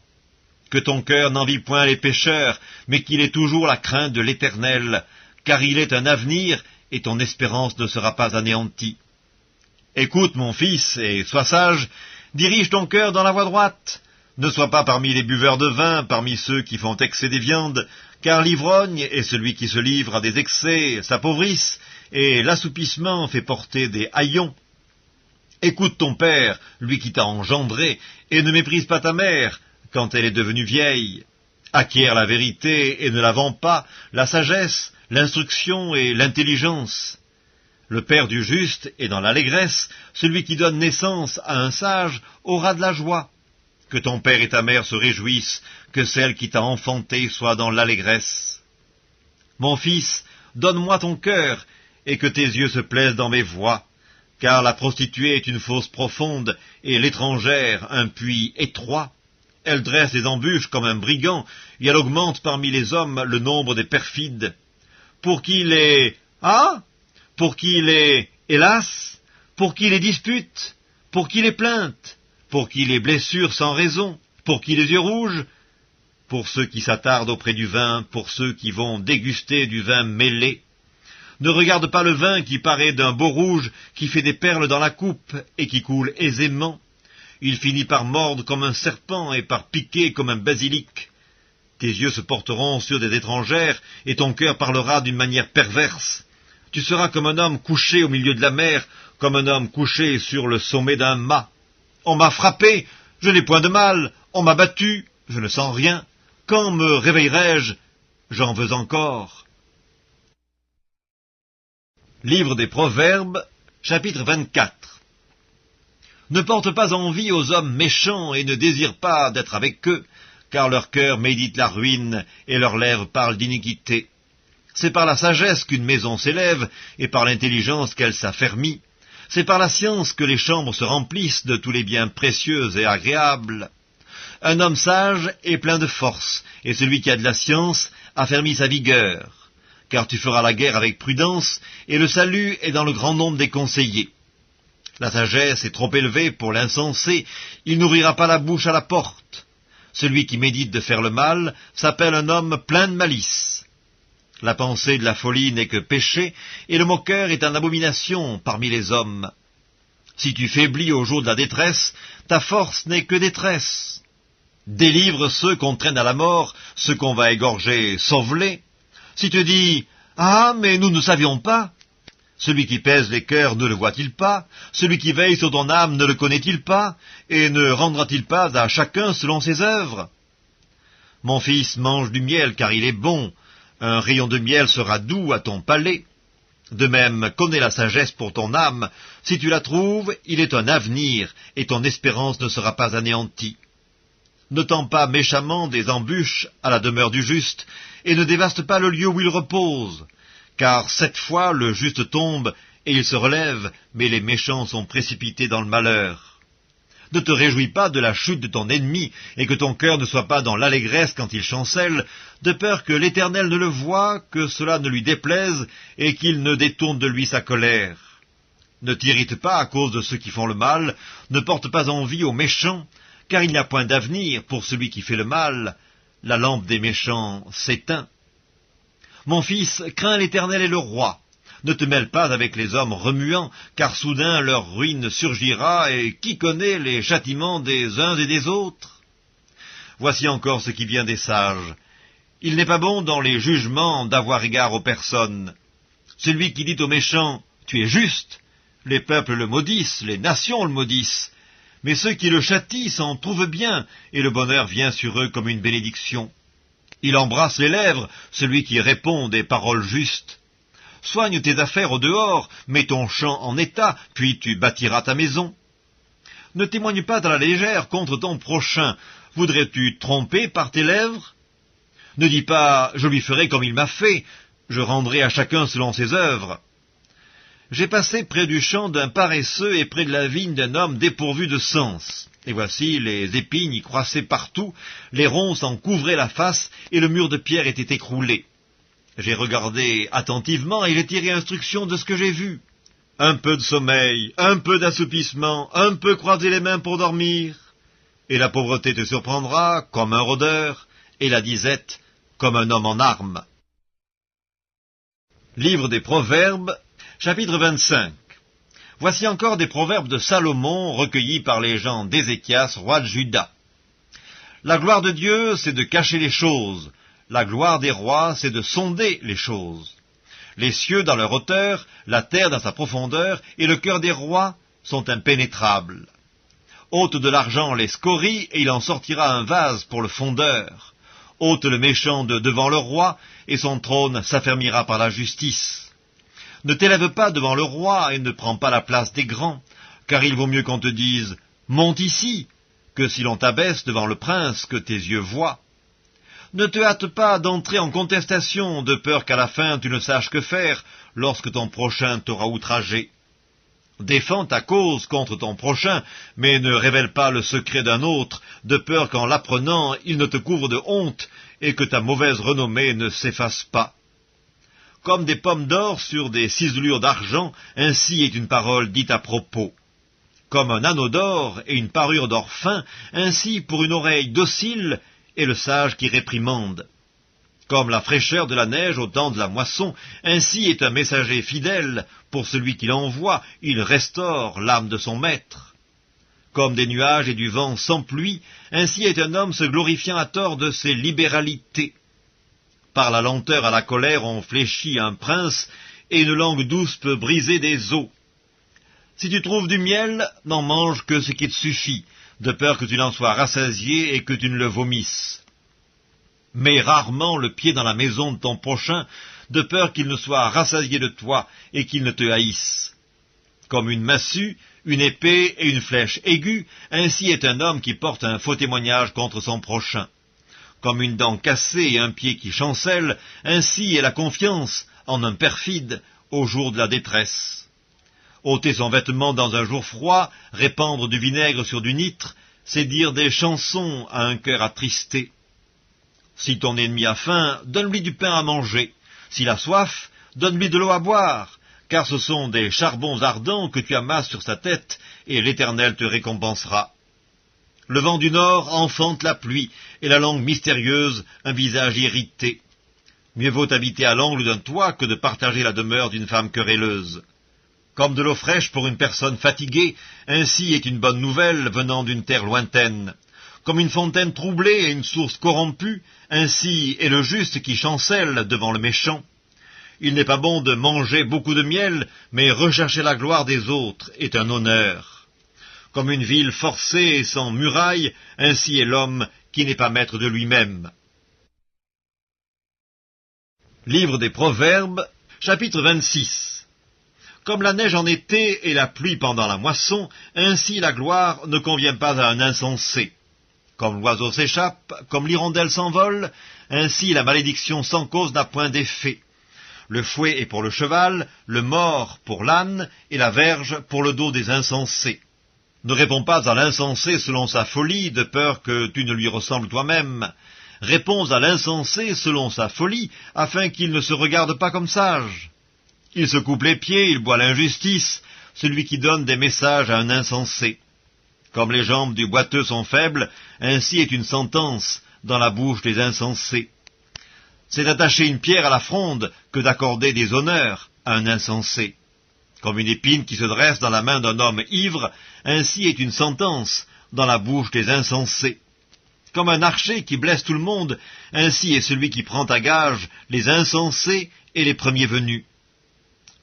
A: Que ton cœur n'envie point les pécheurs, mais qu'il ait toujours la crainte de l'Éternel, car il est un avenir, et ton espérance ne sera pas anéantie. Écoute, mon fils, et sois sage, dirige ton cœur dans la voie droite. Ne sois pas parmi les buveurs de vin, parmi ceux qui font excès des viandes, car l'ivrogne et celui qui se livre à des excès s'appauvrissent, et l'assoupissement fait porter des haillons. Écoute ton père, lui qui t'a engendré, et ne méprise pas ta mère, quand elle est devenue vieille. Acquiert la vérité et ne la vends pas, la sagesse, l'instruction et l'intelligence. Le père du juste est dans l'allégresse, celui qui donne naissance à un sage aura de la joie. Que ton père et ta mère se réjouissent, que celle qui t'a enfanté soit dans l'allégresse. Mon fils, donne-moi ton cœur, et que tes yeux se plaisent dans mes voies, car la prostituée est une fosse profonde, et l'étrangère un puits étroit. Elle dresse des embûches comme un brigand, et elle augmente parmi les hommes le nombre des perfides. Pour qui les pour qui les hélas, pour qui les disputes, pour qui les plaintes, pour qui les blessures sans raison, pour qui les yeux rouges, pour ceux qui s'attardent auprès du vin, pour ceux qui vont déguster du vin mêlé. Ne regarde pas le vin qui paraît d'un beau rouge, qui fait des perles dans la coupe et qui coule aisément. Il finit par mordre comme un serpent et par piquer comme un basilic. Tes yeux se porteront sur des étrangères et ton cœur parlera d'une manière perverse. Tu seras comme un homme couché au milieu de la mer, comme un homme couché sur le sommet d'un mât. On m'a frappé, je n'ai point de mal, on m'a battu, je ne sens rien. Quand me réveillerai-je? J'en veux encore. Livre des Proverbes, chapitre 24. Ne porte pas envie aux hommes méchants et ne désire pas d'être avec eux, car leur cœur médite la ruine et leurs lèvres parlent d'iniquité. C'est par la sagesse qu'une maison s'élève et par l'intelligence qu'elle s'affermit. C'est par la science que les chambres se remplissent de tous les biens précieux et agréables. Un homme sage est plein de force, et celui qui a de la science affermit sa vigueur. Car tu feras la guerre avec prudence, et le salut est dans le grand nombre des conseillers. La sagesse est trop élevée pour l'insensé, il n'ouvrira pas la bouche à la porte. Celui qui médite de faire le mal s'appelle un homme plein de malice. La pensée de la folie n'est que péché, et le moqueur est une abomination parmi les hommes. Si tu faiblis au jour de la détresse, ta force n'est que détresse. Délivre ceux qu'on traîne à la mort, ceux qu'on va égorger, sauve-les. Si tu dis « Ah, mais nous ne savions pas », celui qui pèse les cœurs ne le voit-il pas? Celui qui veille sur ton âme ne le connaît-il pas? Et ne rendra-t-il pas à chacun selon ses œuvres? Mon fils, mange du miel, car il est bon. Un rayon de miel sera doux à ton palais. De même, connais la sagesse pour ton âme. Si tu la trouves, il est un avenir, et ton espérance ne sera pas anéantie. Ne tends pas méchamment des embûches à la demeure du juste, et ne dévaste pas le lieu où il repose. Car 7 fois le juste tombe, et il se relève, mais les méchants sont précipités dans le malheur. Ne te réjouis pas de la chute de ton ennemi, et que ton cœur ne soit pas dans l'allégresse quand il chancelle, de peur que l'Éternel ne le voie, que cela ne lui déplaise, et qu'il ne détourne de lui sa colère. Ne t'irrite pas à cause de ceux qui font le mal, ne porte pas envie aux méchants, car il n'y a point d'avenir pour celui qui fait le mal. La lampe des méchants s'éteint. Mon fils, crains l'Éternel et le roi. Ne te mêle pas avec les hommes remuants, car soudain leur ruine surgira, et qui connaît les châtiments des uns et des autres? Voici encore ce qui vient des sages. Il n'est pas bon dans les jugements d'avoir égard aux personnes. Celui qui dit aux méchants « Tu es juste », les peuples le maudissent, les nations le maudissent, mais ceux qui le châtient s'en trouvent bien, et le bonheur vient sur eux comme une bénédiction. Il embrasse les lèvres, celui qui répond des paroles justes. Soigne tes affaires au dehors, mets ton champ en état, puis tu bâtiras ta maison. Ne témoigne pas à la légère contre ton prochain. Voudrais-tu tromper par tes lèvres? Ne dis pas « je lui ferai comme il m'a fait, je rendrai à chacun selon ses œuvres ». J'ai passé près du champ d'un paresseux et près de la vigne d'un homme dépourvu de sens. Et voici, les épines y croissaient partout, les ronces en couvraient la face, et le mur de pierre était écroulé. J'ai regardé attentivement et j'ai tiré instruction de ce que j'ai vu. Un peu de sommeil, un peu d'assoupissement, un peu croiser les mains pour dormir. Et la pauvreté te surprendra comme un rôdeur, et la disette comme un homme en armes. Livre des Proverbes, chapitre 25. Voici encore des proverbes de Salomon recueillis par les gens d'Ézéchias, roi de Juda. La gloire de Dieu, c'est de cacher les choses. La gloire des rois, c'est de sonder les choses. Les cieux dans leur hauteur, la terre dans sa profondeur, et le cœur des rois sont impénétrables. Ôte de l'argent les scories, et il en sortira un vase pour le fondeur. Ôte le méchant de devant le roi, et son trône s'affermira par la justice. Ne t'élève pas devant le roi, et ne prends pas la place des grands, car il vaut mieux qu'on te dise « Monte ici », que si l'on t'abaisse devant le prince que tes yeux voient. Ne te hâte pas d'entrer en contestation, de peur qu'à la fin tu ne saches que faire lorsque ton prochain t'aura outragé. Défends ta cause contre ton prochain, mais ne révèle pas le secret d'un autre, de peur qu'en l'apprenant, il ne te couvre de honte, et que ta mauvaise renommée ne s'efface pas. Comme des pommes d'or sur des ciselures d'argent, ainsi est une parole dite à propos. Comme un anneau d'or et une parure d'or fin, ainsi pour une oreille docile est le sage qui réprimande. Comme la fraîcheur de la neige au temps de la moisson, ainsi est un messager fidèle, pour celui qui l'envoie, il restaure l'âme de son maître. Comme des nuages et du vent sans pluie, ainsi est un homme se glorifiant à tort de ses libéralités. Par la lenteur à la colère on fléchit un prince, et une langue douce peut briser des os. Si tu trouves du miel, n'en mange que ce qui te suffit, de peur que tu n'en sois rassasié et que tu ne le vomisses. Mets rarement le pied dans la maison de ton prochain, de peur qu'il ne soit rassasié de toi et qu'il ne te haïsse. Comme une massue, une épée et une flèche aiguë, ainsi est un homme qui porte un faux témoignage contre son prochain. Comme une dent cassée et un pied qui chancelle, ainsi est la confiance en un perfide au jour de la détresse. Ôter son vêtement dans un jour froid, répandre du vinaigre sur du nitre, c'est dire des chansons à un cœur attristé. Si ton ennemi a faim, donne-lui du pain à manger. S'il a soif, donne-lui de l'eau à boire, car ce sont des charbons ardents que tu amasses sur sa tête, et l'Éternel te récompensera. Le vent du nord enfante la pluie, et la langue mystérieuse un visage irrité. Mieux vaut habiter à l'angle d'un toit que de partager la demeure d'une femme querelleuse. Comme de l'eau fraîche pour une personne fatiguée, ainsi est une bonne nouvelle venant d'une terre lointaine. Comme une fontaine troublée et une source corrompue, ainsi est le juste qui chancelle devant le méchant. Il n'est pas bon de manger beaucoup de miel, mais rechercher la gloire des autres est un honneur. Comme une ville forcée et sans muraille, ainsi est l'homme qui n'est pas maître de lui-même. Livre des Proverbes, chapitre 26. Comme la neige en été et la pluie pendant la moisson, ainsi la gloire ne convient pas à un insensé. Comme l'oiseau s'échappe, comme l'hirondelle s'envole, ainsi la malédiction sans cause n'a point d'effet. Le fouet est pour le cheval, le mors pour l'âne, et la verge pour le dos des insensés. Ne réponds pas à l'insensé selon sa folie, de peur que tu ne lui ressembles toi-même. Réponds à l'insensé selon sa folie, afin qu'il ne se regarde pas comme sage. Il se coupe les pieds, il boit l'injustice, celui qui donne des messages à un insensé. Comme les jambes du boiteux sont faibles, ainsi est une sentence dans la bouche des insensés. C'est d'attacher une pierre à la fronde que d'accorder des honneurs à un insensé. Comme une épine qui se dresse dans la main d'un homme ivre, ainsi est une sentence dans la bouche des insensés. Comme un archer qui blesse tout le monde, ainsi est celui qui prend à gage les insensés et les premiers venus.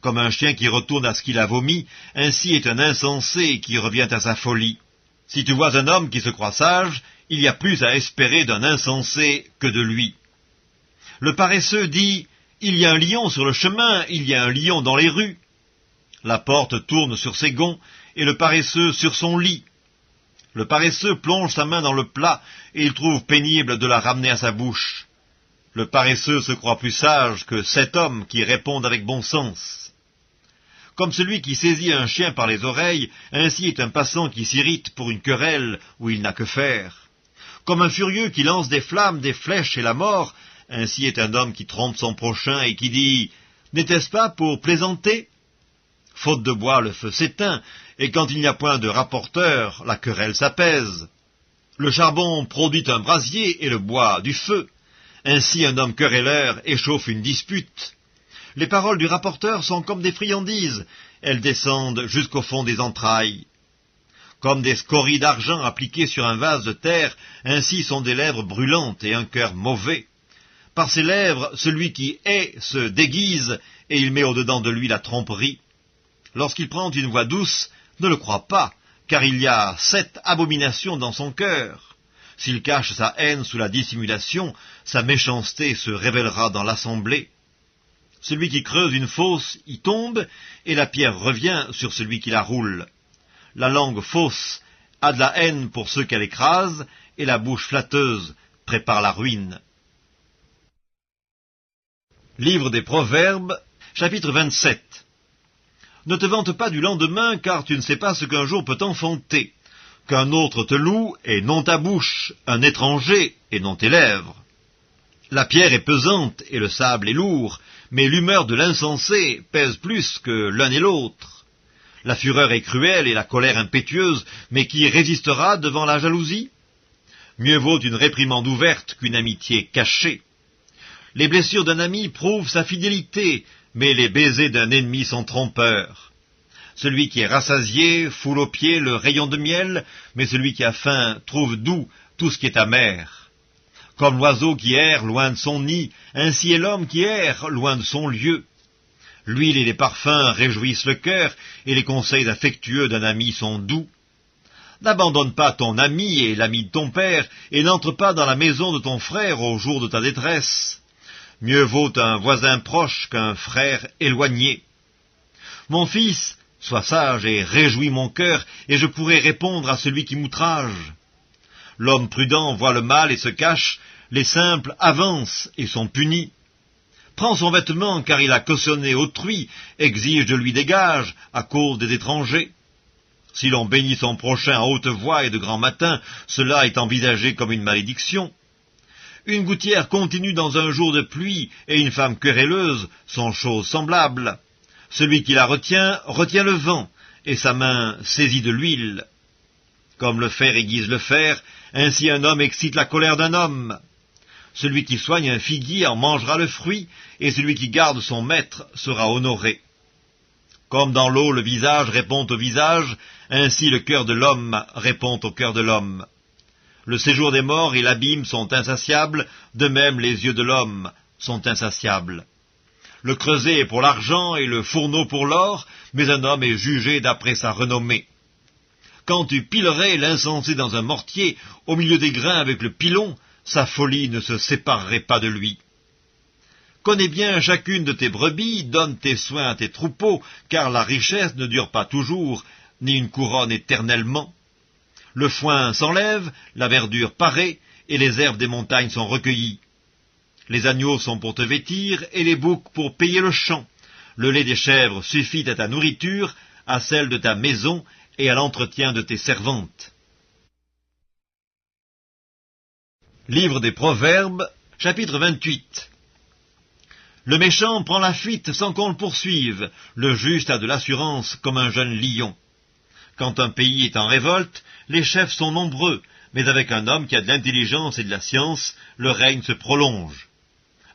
A: Comme un chien qui retourne à ce qu'il a vomi, ainsi est un insensé qui revient à sa folie. Si tu vois un homme qui se croit sage, il y a plus à espérer d'un insensé que de lui. Le paresseux dit « Il y a un lion sur le chemin, il y a un lion dans les rues ». La porte tourne sur ses gonds, et le paresseux sur son lit. Le paresseux plonge sa main dans le plat, et il trouve pénible de la ramener à sa bouche. Le paresseux se croit plus sage que 7 hommes qui répondent avec bon sens. Comme celui qui saisit un chien par les oreilles, ainsi est un passant qui s'irrite pour une querelle où il n'a que faire. Comme un furieux qui lance des flammes, des flèches et la mort, ainsi est un homme qui trompe son prochain et qui dit « N'était-ce pas pour plaisanter ?» Faute de bois, le feu s'éteint, et quand il n'y a point de rapporteur, la querelle s'apaise. Le charbon produit un brasier et le bois du feu. Ainsi un homme querelleur échauffe une dispute. Les paroles du rapporteur sont comme des friandises, elles descendent jusqu'au fond des entrailles. Comme des scories d'argent appliquées sur un vase de terre, ainsi sont des lèvres brûlantes et un cœur mauvais. Par ses lèvres, celui qui hait se déguise, et il met au-dedans de lui la tromperie. Lorsqu'il prend une voix douce, ne le crois pas, car il y a 7 abominations dans son cœur. S'il cache sa haine sous la dissimulation, sa méchanceté se révélera dans l'assemblée. Celui qui creuse une fosse y tombe, et la pierre revient sur celui qui la roule. La langue fausse a de la haine pour ceux qu'elle écrase, et la bouche flatteuse prépare la ruine. Livre des Proverbes, chapitre 27. Ne te vante pas du lendemain, car tu ne sais pas ce qu'un jour peut enfanter. Qu'un autre te loue, et non ta bouche, un étranger, et non tes lèvres. La pierre est pesante, et le sable est lourd, mais l'humeur de l'insensé pèse plus que l'un et l'autre. La fureur est cruelle et la colère impétueuse, mais qui résistera devant la jalousie? Mieux vaut une réprimande ouverte qu'une amitié cachée. Les blessures d'un ami prouvent sa fidélité, mais les baisers d'un ennemi sont trompeurs. Celui qui est rassasié foule aux pieds le rayon de miel, mais celui qui a faim trouve doux tout ce qui est amer. Comme l'oiseau qui erre loin de son nid, ainsi est l'homme qui erre loin de son lieu. L'huile et les parfums réjouissent le cœur, et les conseils affectueux d'un ami sont doux. N'abandonne pas ton ami et l'ami de ton père, et n'entre pas dans la maison de ton frère au jour de ta détresse. Mieux vaut un voisin proche qu'un frère éloigné. Mon fils, sois sage et réjouis mon cœur, et je pourrai répondre à celui qui m'outrage. L'homme prudent voit le mal et se cache, les simples avancent et sont punis. Prends son vêtement car il a cautionné autrui, exige de lui des gages à cause des étrangers. Si l'on bénit son prochain à haute voix et de grand matin, cela est envisagé comme une malédiction. Une gouttière continue dans un jour de pluie et une femme querelleuse sont choses semblables. Celui qui la retient, retient le vent, et sa main saisit de l'huile. Comme le fer aiguise le fer, ainsi un homme excite la colère d'un homme. Celui qui soigne un figuier en mangera le fruit, et celui qui garde son maître sera honoré. Comme dans l'eau le visage répond au visage, ainsi le cœur de l'homme répond au cœur de l'homme. Le séjour des morts et l'abîme sont insatiables, de même les yeux de l'homme sont insatiables. Le creuset est pour l'argent et le fourneau pour l'or, mais un homme est jugé d'après sa renommée. Quand tu pilerais l'insensé dans un mortier, au milieu des grains avec le pilon, sa folie ne se séparerait pas de lui. Connais bien chacune de tes brebis, donne tes soins à tes troupeaux, car la richesse ne dure pas toujours, ni une couronne éternellement. Le foin s'enlève, la verdure paraît, et les herbes des montagnes sont recueillies. Les agneaux sont pour te vêtir, et les boucs pour payer le champ. Le lait des chèvres suffit à ta nourriture, à celle de ta maison, et à l'entretien de tes servantes. Livre des Proverbes, chapitre 28. Le méchant prend la fuite sans qu'on le poursuive, le juste a de l'assurance comme un jeune lion. Quand un pays est en révolte, les chefs sont nombreux, mais avec un homme qui a de l'intelligence et de la science, le règne se prolonge.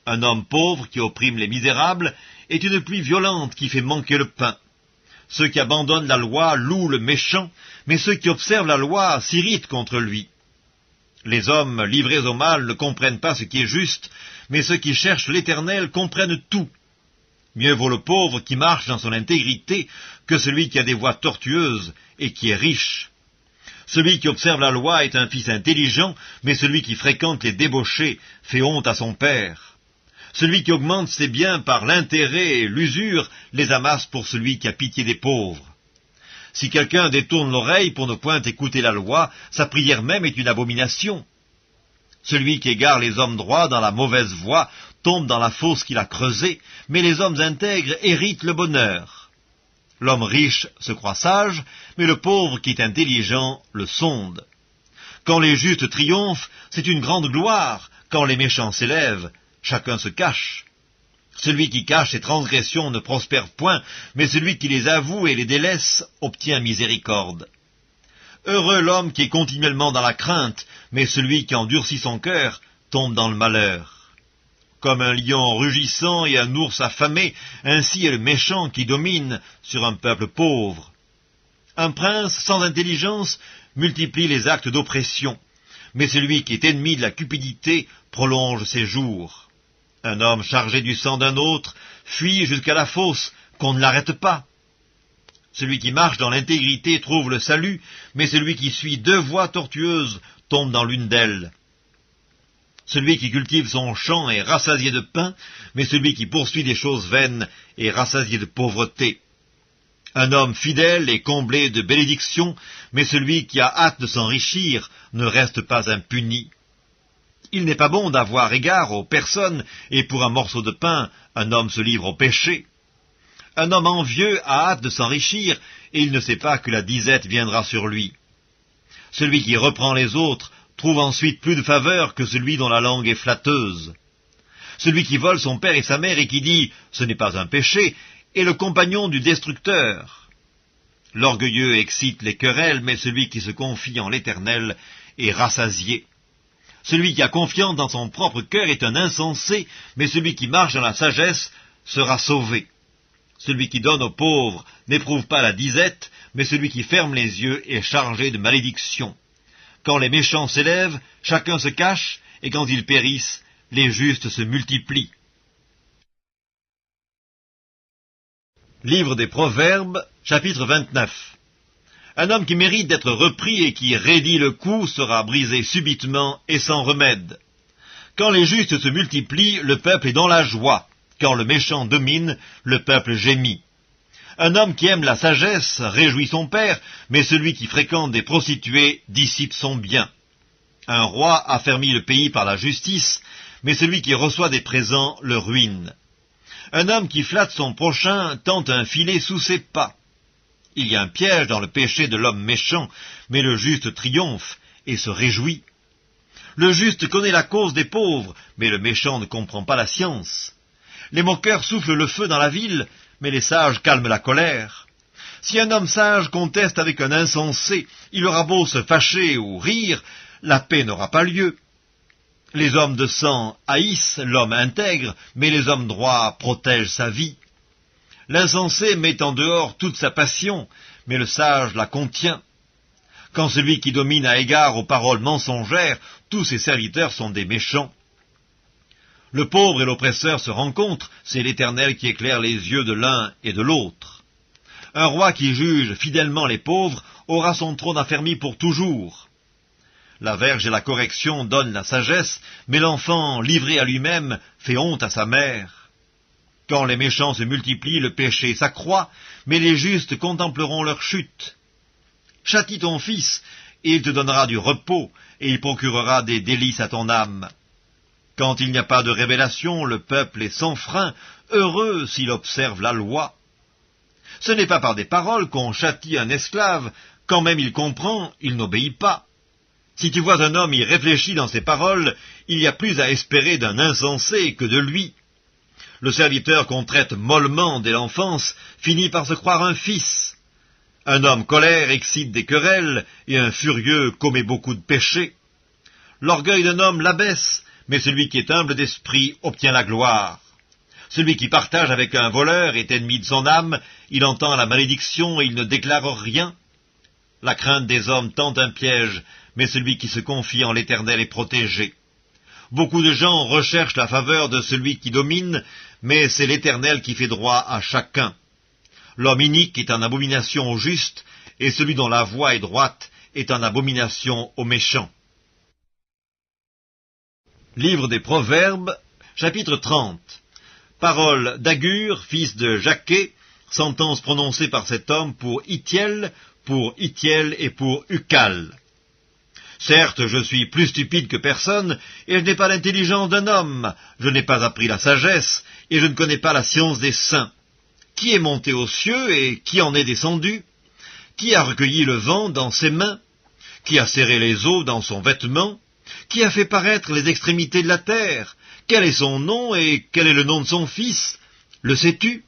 A: Un homme pauvre qui opprime les misérables est une pluie violente qui fait manquer le pain. Ceux qui abandonnent la loi louent le méchant, mais ceux qui observent la loi s'irritent contre lui. Les hommes livrés au mal ne comprennent pas ce qui est juste, mais ceux qui cherchent l'Éternel comprennent tout. Mieux vaut le pauvre qui marche dans son intégrité que celui qui a des voies tortueuses et qui est riche. Celui qui observe la loi est un fils intelligent, mais celui qui fréquente les débauchés fait honte à son père. Celui qui augmente ses biens par l'intérêt et l'usure les amasse pour celui qui a pitié des pauvres. Si quelqu'un détourne l'oreille pour ne point écouter la loi, sa prière même est une abomination. Celui qui égare les hommes droits dans la mauvaise voie tombe dans la fosse qu'il a creusée, mais les hommes intègres héritent le bonheur. L'homme riche se croit sage, mais le pauvre qui est intelligent le sonde. Quand les justes triomphent, c'est une grande gloire. Quand les méchants s'élèvent, chacun se cache. Celui qui cache ses transgressions ne prospère point, mais celui qui les avoue et les délaisse obtient miséricorde. Heureux l'homme qui est continuellement dans la crainte, mais celui qui endurcit son cœur tombe dans le malheur. Comme un lion rugissant et un ours affamé, ainsi est le méchant qui domine sur un peuple pauvre. Un prince sans intelligence multiplie les actes d'oppression, mais celui qui est ennemi de la cupidité prolonge ses jours. Un homme chargé du sang d'un autre fuit jusqu'à la fosse, qu'on ne l'arrête pas. Celui qui marche dans l'intégrité trouve le salut, mais celui qui suit deux voies tortueuses tombe dans l'une d'elles. Celui qui cultive son champ est rassasié de pain, mais celui qui poursuit des choses vaines est rassasié de pauvreté. Un homme fidèle est comblé de bénédictions, mais celui qui a hâte de s'enrichir ne reste pas impuni. Il n'est pas bon d'avoir égard aux personnes, et pour un morceau de pain, un homme se livre au péché. Un homme envieux a hâte de s'enrichir, et il ne sait pas que la disette viendra sur lui. Celui qui reprend les autres trouve ensuite plus de faveur que celui dont la langue est flatteuse. Celui qui vole son père et sa mère et qui dit « ce n'est pas un péché » est le compagnon du destructeur. L'orgueilleux excite les querelles, mais celui qui se confie en l'Éternel est rassasié. Celui qui a confiance dans son propre cœur est un insensé, mais celui qui marche dans la sagesse sera sauvé. Celui qui donne aux pauvres n'éprouve pas la disette, mais celui qui ferme les yeux est chargé de malédiction. Quand les méchants s'élèvent, chacun se cache, et quand ils périssent, les justes se multiplient. Livre des Proverbes, chapitre 29. Un homme qui mérite d'être repris et qui raidit le cou sera brisé subitement et sans remède. Quand les justes se multiplient, le peuple est dans la joie. Quand le méchant domine, le peuple gémit. Un homme qui aime la sagesse réjouit son père, mais celui qui fréquente des prostituées dissipe son bien. Un roi affermit le pays par la justice, mais celui qui reçoit des présents le ruine. Un homme qui flatte son prochain tente un filet sous ses pas. Il y a un piège dans le péché de l'homme méchant, mais le juste triomphe et se réjouit. Le juste connaît la cause des pauvres, mais le méchant ne comprend pas la science. Les moqueurs soufflent le feu dans la ville, mais les sages calment la colère. Si un homme sage conteste avec un insensé, il aura beau se fâcher ou rire, la paix n'aura pas lieu. Les hommes de sang haïssent l'homme intègre, mais les hommes droits protègent sa vie. L'insensé met en dehors toute sa passion, mais le sage la contient. Quand celui qui domine a égard aux paroles mensongères, tous ses serviteurs sont des méchants. Le pauvre et l'oppresseur se rencontrent, c'est l'Éternel qui éclaire les yeux de l'un et de l'autre. Un roi qui juge fidèlement les pauvres aura son trône affermi pour toujours. La verge et la correction donnent la sagesse, mais l'enfant livré à lui-même fait honte à sa mère. Quand les méchants se multiplient, le péché s'accroît, mais les justes contempleront leur chute. Châtie ton fils, et il te donnera du repos, et il procurera des délices à ton âme. Quand il n'y a pas de révélation, le peuple est sans frein, heureux s'il observe la loi. Ce n'est pas par des paroles qu'on châtie un esclave, quand même il comprend, il n'obéit pas. Si tu vois un homme y réfléchir dans ses paroles, il y a plus à espérer d'un insensé que de lui. Le serviteur qu'on traite mollement dès l'enfance finit par se croire un fils. Un homme colère excite des querelles, et un furieux commet beaucoup de péchés. L'orgueil d'un homme l'abaisse, mais celui qui est humble d'esprit obtient la gloire. Celui qui partage avec un voleur est ennemi de son âme, il entend la malédiction et il ne déclare rien. La crainte des hommes tend un piège, mais celui qui se confie en l'Éternel est protégé. Beaucoup de gens recherchent la faveur de celui qui domine, mais c'est l'Éternel qui fait droit à chacun. L'homme inique est en abomination au juste, et celui dont la voie est droite est en abomination aux méchants. Livre des Proverbes, chapitre 30. Parole d'Agur, fils de Jaquet, sentence prononcée par cet homme pour Itiel et pour Ucal. Certes, je suis plus stupide que personne, et je n'ai pas l'intelligence d'un homme, je n'ai pas appris la sagesse, et je ne connais pas la science des saints. Qui est monté aux cieux, et qui en est descendu? Qui a recueilli le vent dans ses mains? Qui a serré les eaux dans son vêtement? Qui a fait paraître les extrémités de la terre? Quel est son nom, et quel est le nom de son fils? Le sais-tu?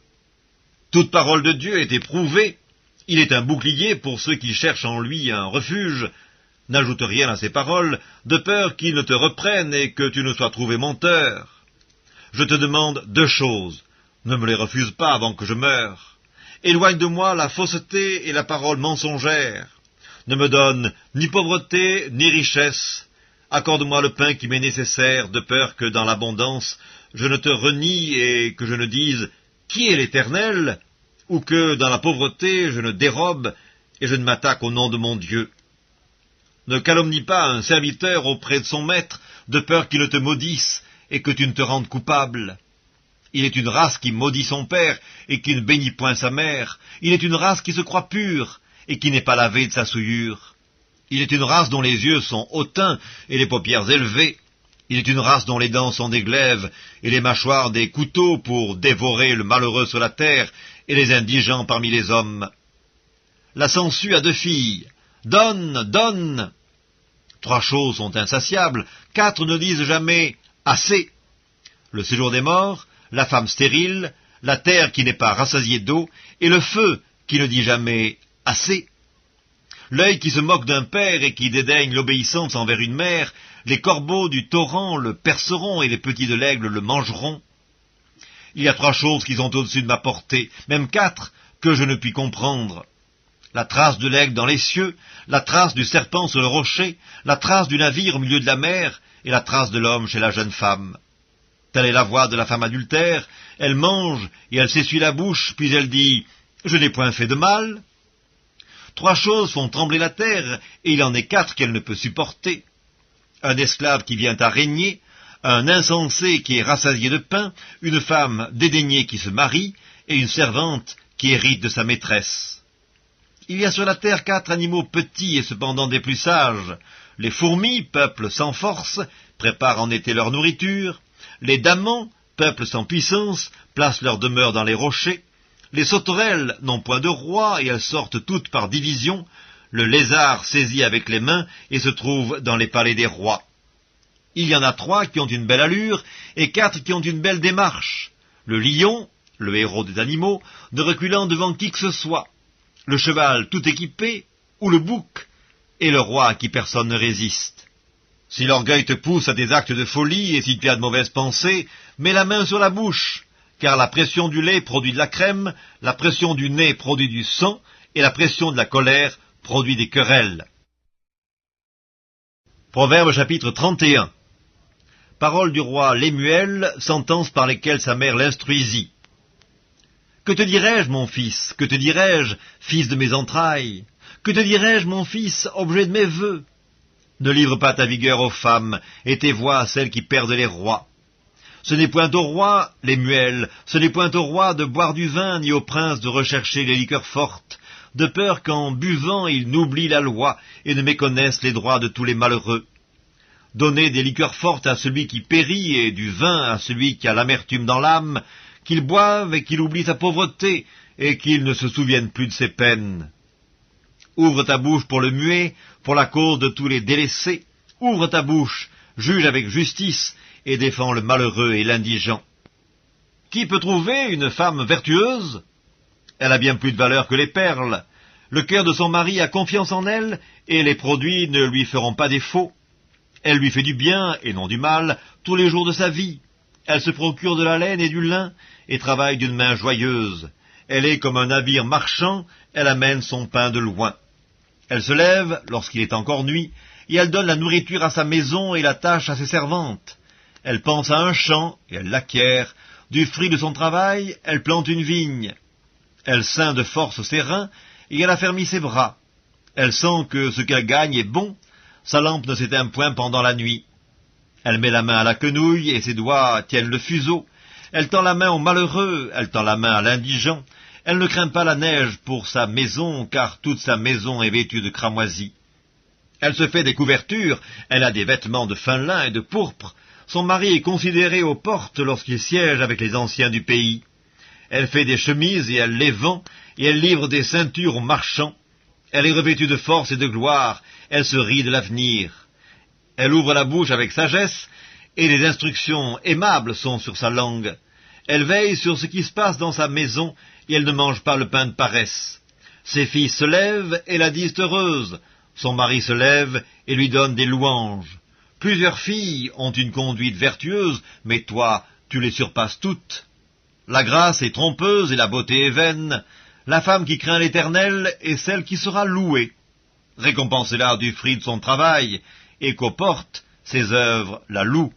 A: Toute parole de Dieu est éprouvée. Il est un bouclier pour ceux qui cherchent en lui un refuge. N'ajoute rien à ces paroles, de peur qu'ils ne te reprennent et que tu ne sois trouvé menteur. Je te demande 2 choses. Ne me les refuse pas avant que je meure. Éloigne de moi la fausseté et la parole mensongère. Ne me donne ni pauvreté ni richesse. Accorde-moi le pain qui m'est nécessaire, de peur que dans l'abondance, je ne te renie et que je ne dise « Qui est l'Éternel ?» ou que, dans la pauvreté, je ne dérobe et je ne m'attaque au nom de mon Dieu. Ne calomnie pas un serviteur auprès de son maître, de peur qu'il ne te maudisse et que tu ne te rendes coupable. Il est une race qui maudit son père et qui ne bénit point sa mère. Il est une race qui se croit pure et qui n'est pas lavée de sa souillure. Il est une race dont les yeux sont hautains et les paupières élevées. Il est une race dont les dents sont des glaives et les mâchoires des couteaux pour dévorer le malheureux sur la terre et les indigents parmi les hommes. La sangsue a 2 filles. Donne, donne. 3 choses sont insatiables, 4 ne disent jamais assez. Le séjour des morts, la femme stérile, la terre qui n'est pas rassasiée d'eau, et le feu qui ne dit jamais assez. L'œil qui se moque d'un père et qui dédaigne l'obéissance envers une mère, les corbeaux du torrent le perceront et les petits de l'aigle le mangeront. Il y a 3 choses qui sont au-dessus de ma portée, même 4, que je ne puis comprendre. La trace de l'aigle dans les cieux, la trace du serpent sur le rocher, la trace du navire au milieu de la mer, et la trace de l'homme chez la jeune femme. Telle est la voix de la femme adultère, elle mange et elle s'essuie la bouche, puis elle dit « Je n'ai point fait de mal ». 3 choses font trembler la terre, et il en est 4 qu'elle ne peut supporter. Un esclave qui vient à régner, un insensé qui est rassasié de pain, une femme dédaignée qui se marie, et une servante qui hérite de sa maîtresse. Il y a sur la terre 4 animaux petits et cependant des plus sages. Les fourmis, peuple sans force, préparent en été leur nourriture. Les damans, peuple sans puissance, placent leur demeure dans les rochers. Les sauterelles n'ont point de roi et elles sortent toutes par division. Le lézard saisit avec les mains et se trouve dans les palais des rois. Il y en a 3 qui ont une belle allure et 4 qui ont une belle démarche. Le lion, le héros des animaux, ne reculant devant qui que ce soit. Le cheval tout équipé, ou le bouc, et le roi à qui personne ne résiste. Si l'orgueil te pousse à des actes de folie, et si tu as de mauvaises pensées, mets la main sur la bouche, car la pression du lait produit de la crème, la pression du nez produit du sang, et la pression de la colère produit des querelles. Proverbe chapitre 31. Parole du roi Lémuel, sentences par lesquelles sa mère l'instruisit. Que te dirai-je, mon fils? Que te dirai-je, fils de mes entrailles? Que te dirai-je, mon fils, objet de mes vœux? Ne livre pas ta vigueur aux femmes, et tes voix à celles qui perdent les rois. Ce n'est point au roi, Lémuel, ce n'est point au roi de boire du vin, ni au prince de rechercher les liqueurs fortes, de peur qu'en buvant ils n'oublient la loi, et ne méconnaissent les droits de tous les malheureux. Donnez des liqueurs fortes à celui qui périt, et du vin à celui qui a l'amertume dans l'âme, qu'il boive et qu'il oublie sa pauvreté, et qu'il ne se souvienne plus de ses peines. Ouvre ta bouche pour le muet, pour la cause de tous les délaissés. Ouvre ta bouche, juge avec justice, et défends le malheureux et l'indigent. Qui peut trouver une femme vertueuse? Elle a bien plus de valeur que les perles. Le cœur de son mari a confiance en elle, et les produits ne lui feront pas défaut. Elle lui fait du bien, et non du mal, tous les jours de sa vie. Elle se procure de la laine et du lin, et travaille d'une main joyeuse. Elle est comme un navire marchand, elle amène son pain de loin. Elle se lève, lorsqu'il est encore nuit, et elle donne la nourriture à sa maison et la tâche à ses servantes. Elle pense à un champ, et elle l'acquiert. Du fruit de son travail, elle plante une vigne. Elle ceint de force ses reins, et elle affermit ses bras. Elle sent que ce qu'elle gagne est bon, sa lampe ne s'éteint point pendant la nuit. Elle met la main à la quenouille, et ses doigts tiennent le fuseau. Elle tend la main au malheureux, elle tend la main à l'indigent. Elle ne craint pas la neige pour sa maison, car toute sa maison est vêtue de cramoisis. Elle se fait des couvertures, elle a des vêtements de fin lin et de pourpre. Son mari est considéré aux portes lorsqu'il siège avec les anciens du pays. Elle fait des chemises et elle les vend, et elle livre des ceintures aux marchands. Elle est revêtue de force et de gloire, elle se rit de l'avenir. Elle ouvre la bouche avec sagesse, et les instructions aimables sont sur sa langue. Elle veille sur ce qui se passe dans sa maison, et elle ne mange pas le pain de paresse. Ses filles se lèvent et la disent heureuse. Son mari se lève et lui donne des louanges. Plusieurs filles ont une conduite vertueuse, mais toi, tu les surpasses toutes. La grâce est trompeuse et la beauté est vaine. La femme qui craint l'Éternel est celle qui sera louée. Récompensez-la du fruit de son travail, et qu'aux portes, ses œuvres la louent.